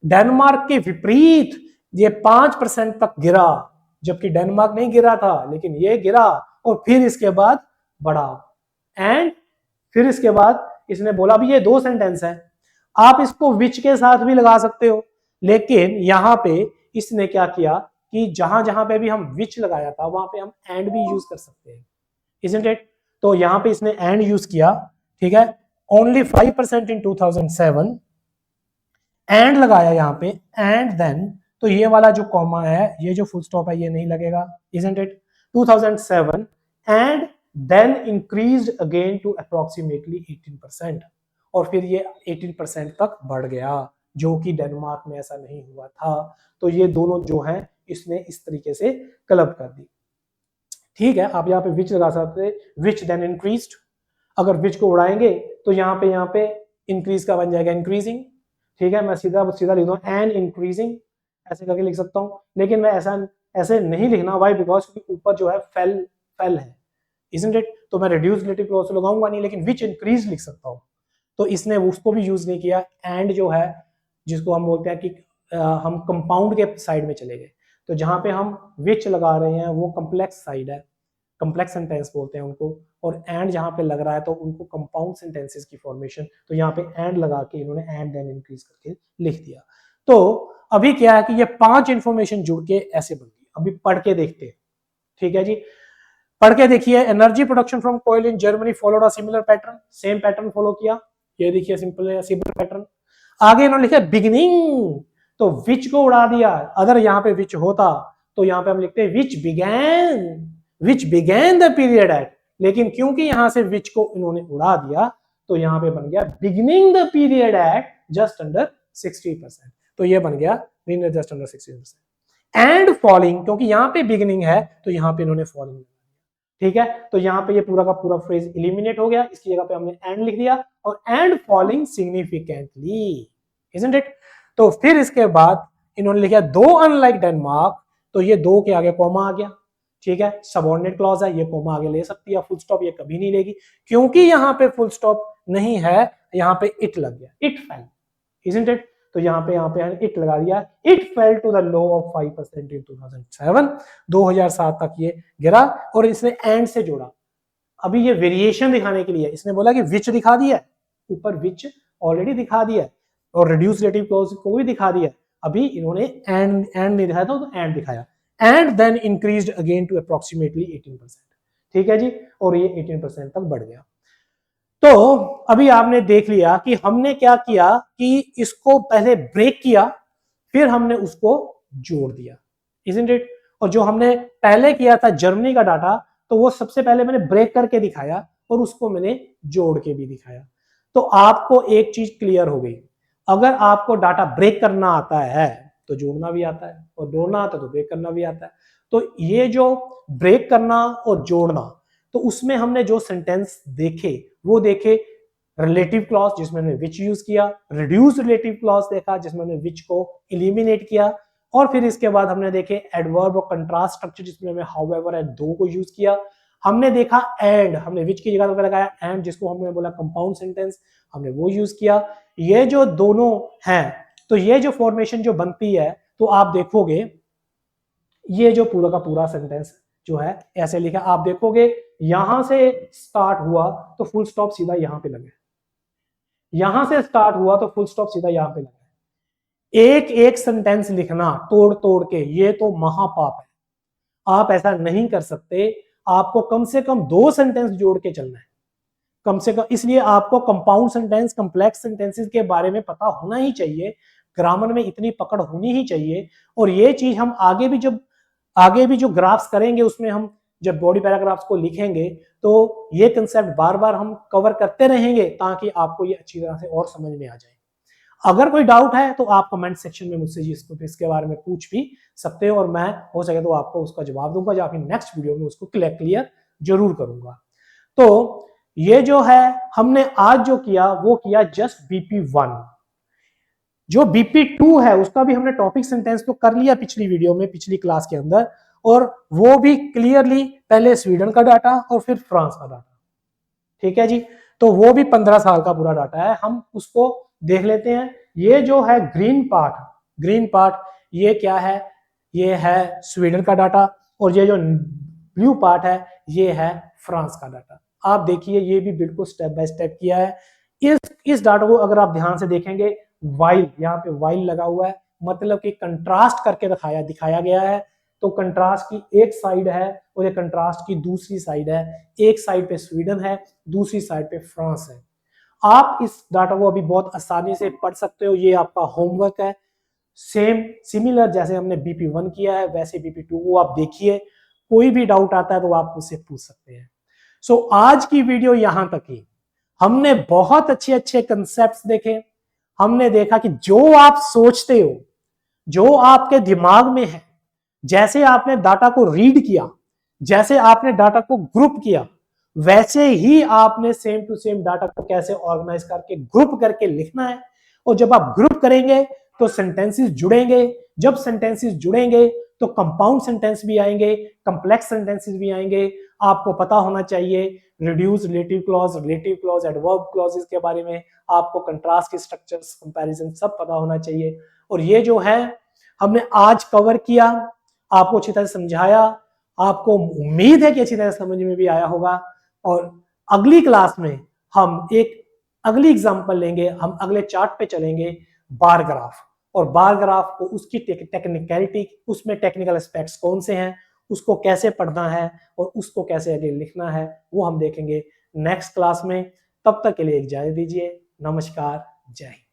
डेनमार्क के विपरीत ये 5% तक गिरा, जबकि डेनमार्क नहीं गिरा था, लेकिन ये गिरा और फिर इसके बाद बढ़ा। एंड फिर इसके बाद इसने बोला, भी ये दो सेंटेंस है, आप इसको विच के साथ भी लगा सकते हो, लेकिन यहां पे इसने क्या किया कि जहां जहां पे भी हम विच लगाया था वहां पे हम एंड भी यूज कर सकते हैं, isn't it? तो यहां पे इसने एंड यूज किया, ठीक है। ओनली 5% इन 2007, एंड लगाया यहां पे, एंड देन, तो ये वाला जो कॉमा है, ये जो फुल स्टॉप है, ये नहीं लगेगा, isn't it? 2007 and then increased again to approximately 18%, और फिर ये 18% तक बढ़ गया, जो कि डेनमार्क में ऐसा नहीं हुआ था। तो ये दोनों जो हैं इसने इस तरीके से क्लब कर दी, ठीक है। आप यहाँ पे विच लगा सकते, विच देन इंक्रीज्ड, अगर विच को उड़ाएंगे तो यहाँ पे इंक्रीज का बन जाएगा इंक्रीजिंग, ठीक है। मैं सीधा लिख दूँ एंड इंक्रीजिंग, ऐसे करके लिख सकता हूँ, लेकिन मैं ऐसे नहीं लिखना, वाई, बिकॉज ऊपर जो है फेल है, isn't it? तो मैं रिड्यूस रिलेटिव क्लॉज लगाऊंगा नहीं, लेकिन विच इंक्रीज लिख सकता हूँ। तो इसने उसको भी यूज नहीं किया। एंड जो है, जिसको हम बोलते हैं कि हम कंपाउंड के साइड में चले गए, तो जहां पे हम विच लगा रहे हैं वो कॉम्प्लेक्स साइड है, कॉम्प्लेक्स सेंटेंस बोलते हैं उनको, और एंड जहां पे लग रहा है तो उनको कंपाउंड सेंटेंसेस की फॉर्मेशन, तो यहाँ पे एंड लगा के इन्होंने एंड देन इंक्रीज करके लिख दिया। तो अभी क्या है कि ये 5 इंफॉर्मेशन जुड़ के ऐसे बन गई। अभी पढ़ के देखते हैं, ठीक है जी। पढ़ के देखिए, energy production from coal in Germany followed a similar pattern, same pattern follow किया, ये देखिए सिंपल पैटर्न। आगे इन्होंने लिखा बिगिनिंग, तो विच को उड़ा दिया, अगर यहाँ पे विच होता तो यहाँ पे हम लिखते हैं विच बिगैन द पीरियड एट, लेकिन क्योंकि यहां से विच को इन्होंने उड़ा दिया तो यहाँ पे बन गया beginning the period at just under 60%, तो ये बन गया जस्ट अंडर 60%। एंड फॉलिंग, क्योंकि यहाँ पे बिगिनिंग है तो यहाँ पे इन्होंने फॉलिंग, ठीक है। तो यहाँ पे ये पूरा का पूरा फ्रेज एलिमिनेट हो गया, इसकी जगह पे हमने एंड लिख दिया, और and falling significantly, isn't it? तो फिर इसके बाद इन्होंने लिखा दो अनलाइक डेनमार्क, तो ये दो के आगे कॉमा आ गया, ठीक है। सबऑर्डिनेट क्लॉज है, ये कॉमा आगे ले सकती है, फुल स्टॉप ये कभी नहीं लेगी, क्योंकि यहाँ पे फुल स्टॉप नहीं है, यहाँ पे इट लग गया, इट फेल, isn't it? तो यहाँ पे इट लगा दिया, it fell to the low of 5% in 2007, 2007 तक ये गिरा, और इसने एंड से जोड़ा। अभी ये वेरिएशन दिखाने के लिए इसने बोला कि विच दिखा दिया, ऊपर विच ऑलरेडी दिखा दिया, और रिड्यूस रिलेटिव क्लॉज को भी दिखा दिया, अभी इन्होंने एंड नहीं दिखाया था तो एंड दिखाया, and then increased again to approximately 18%, ठीक है जी, और ये 18% तक बढ़ गया। तो अभी आपने देख लिया कि हमने क्या किया कि इसको पहले ब्रेक किया, फिर हमने उसको जोड़ दिया, इजंट इट। और जो हमने पहले किया था जर्मनी का डाटा, तो वो सबसे पहले मैंने ब्रेक करके दिखाया और उसको मैंने जोड़ के भी दिखाया। तो आपको एक चीज क्लियर हो गई, अगर आपको डाटा ब्रेक करना आता है तो जोड़ना भी आता है, और जोड़ना आता है तो ब्रेक करना भी आता है। तो ये जो ब्रेक करना और जोड़ना, तो उसमें हमने जो सेंटेंस देखे वो देखे रिलेटिव क्लॉज जिसमें हमने विच यूज किया, रिड्यूस रिलेटिव क्लॉज देखा जिसमें हमने विच को एलिमिनेट किया, और फिर इसके बाद हमने देखे एडवर्ब और कंट्रास्ट स्ट्रक्चर जिसमें हमने हाउएवर एंड दो को यूज किया। हमने देखा एंड, हमने विच की जगह पर लगाया एंड, जिसको हमने बोला कंपाउंड सेंटेंस, हमने वो यूज किया। ये जो दोनों हैं, तो ये जो फॉर्मेशन जो बनती है, तो आप देखोगे ये जो पूरा का पूरा सेंटेंस जो है ऐसे लिखा, आप देखोगे यहां से स्टार्ट हुआ तो फुल स्टॉप सीधा यहां पे लगे, यहां से स्टार्ट हुआ तो फुल स्टॉप सीधा यहां पे लगे। एक एक सेंटेंस लिखना तोड़ तोड़ के, ये तो महापाप है, आप ऐसा नहीं कर सकते। आपको कम से कम 2 सेंटेंस जोड़ के चलना है, कम से कम। इसलिए आपको कंपाउंड सेंटेंस, कॉम्प्लेक्स सेंटेंसेस के बारे में पता होना ही चाहिए, ग्रामर में इतनी पकड़ होनी ही चाहिए। और ये चीज हम आगे भी जो ग्राफ्स करेंगे उसमें हम जब बॉडी पैराग्राफ्स को लिखेंगे तो ये कंसेप्ट बार बार हम कवर करते रहेंगे ताकि आपको ये अच्छी तरह से और समझ में आ जाए। अगर कोई डाउट है तो आप कमेंट सेक्शन में मुझसे इसके बारे में पूछ भी सकते हो, और मैं हो सके तो आपको उसका जवाब दूंगा, या फिर नेक्स्ट वीडियो में उसको क्लियर जरूर करूंगा। तो ये जो है हमने आज जो किया वो किया जस्ट BP1। जो BP2 है उसका भी हमने टॉपिक सेंटेंस तो कर लिया पिछली वीडियो में, पिछली क्लास के अंदर, और वो भी क्लियरली पहले स्वीडन का डाटा और फिर फ्रांस का डाटा, ठीक है जी। तो वो भी 15 साल का पूरा डाटा है, हम उसको देख लेते हैं। ये जो है ग्रीन पार्ट ये क्या है, ये है स्वीडन का डाटा, और ये जो ब्लू पार्ट है ये है फ्रांस का डाटा। आप देखिए ये भी बिल्कुल स्टेप बाय स्टेप किया है। इस डाटा को अगर आप ध्यान से देखेंगे, वाइल, यहाँ पे वाइल लगा हुआ है, मतलब कि कंट्रास्ट करके दिखाया गया है। तो कंट्रास्ट की एक साइड है और ये कंट्रास्ट की दूसरी साइड है, एक साइड पे स्वीडन है, दूसरी साइड पे फ्रांस है। आप इस डाटा को अभी बहुत आसानी से पढ़ सकते हो, ये आपका होमवर्क है। सिमिलर जैसे हमने BP1 किया है वैसे BP2 को आप देखिए, कोई भी डाउट आता है तो आप मुझसे पूछ सकते हैं। सो आज की वीडियो यहां तक ही। हमने बहुत अच्छे अच्छे कंसेप्ट्स देखे, हमने देखा कि जो आप सोचते हो, जो आपके दिमाग में है, जैसे आपने डाटा को रीड किया, जैसे आपने डाटा को ग्रुप किया, वैसे ही आपने सेम टू सेम डाटा को कैसे ऑर्गेनाइज करके ग्रुप करके लिखना है। और जब आप ग्रुप करेंगे तो सेंटेंसेस जुड़ेंगे, जब सेंटेंसेस जुड़ेंगे तो कंपाउंड सेंटेंस भी आएंगे, कॉम्प्लेक्स सेंटेंसेस भी आएंगे। आपको पता होना चाहिए reduce, relative clause, adverb clauses के बारे में, आपको कंट्रास्ट के स्ट्रक्चर्स, कंपैरिजन सब पता होना चाहिए। और ये जो है हमने आज कवर किया, आपको अच्छी तरह समझाया, आपको उम्मीद है कि अच्छी तरह समझ में भी आया होगा। और अगली क्लास में हम एक अगली एग्जांपल लेंगे, हम अगले चार्ट पे चलेंगे, बार ग्राफ। और बार ग्राफ को उसकी टेक्निकलिटी, उसमें टेक्निकल एस्पेक्ट्स कौन से हैं, उसको कैसे पढ़ना है और उसको कैसे आगे लिखना है, वो हम देखेंगे नेक्स्ट क्लास में। तब तक के लिए इजाजत दीजिए, नमस्कार, जय हिंद।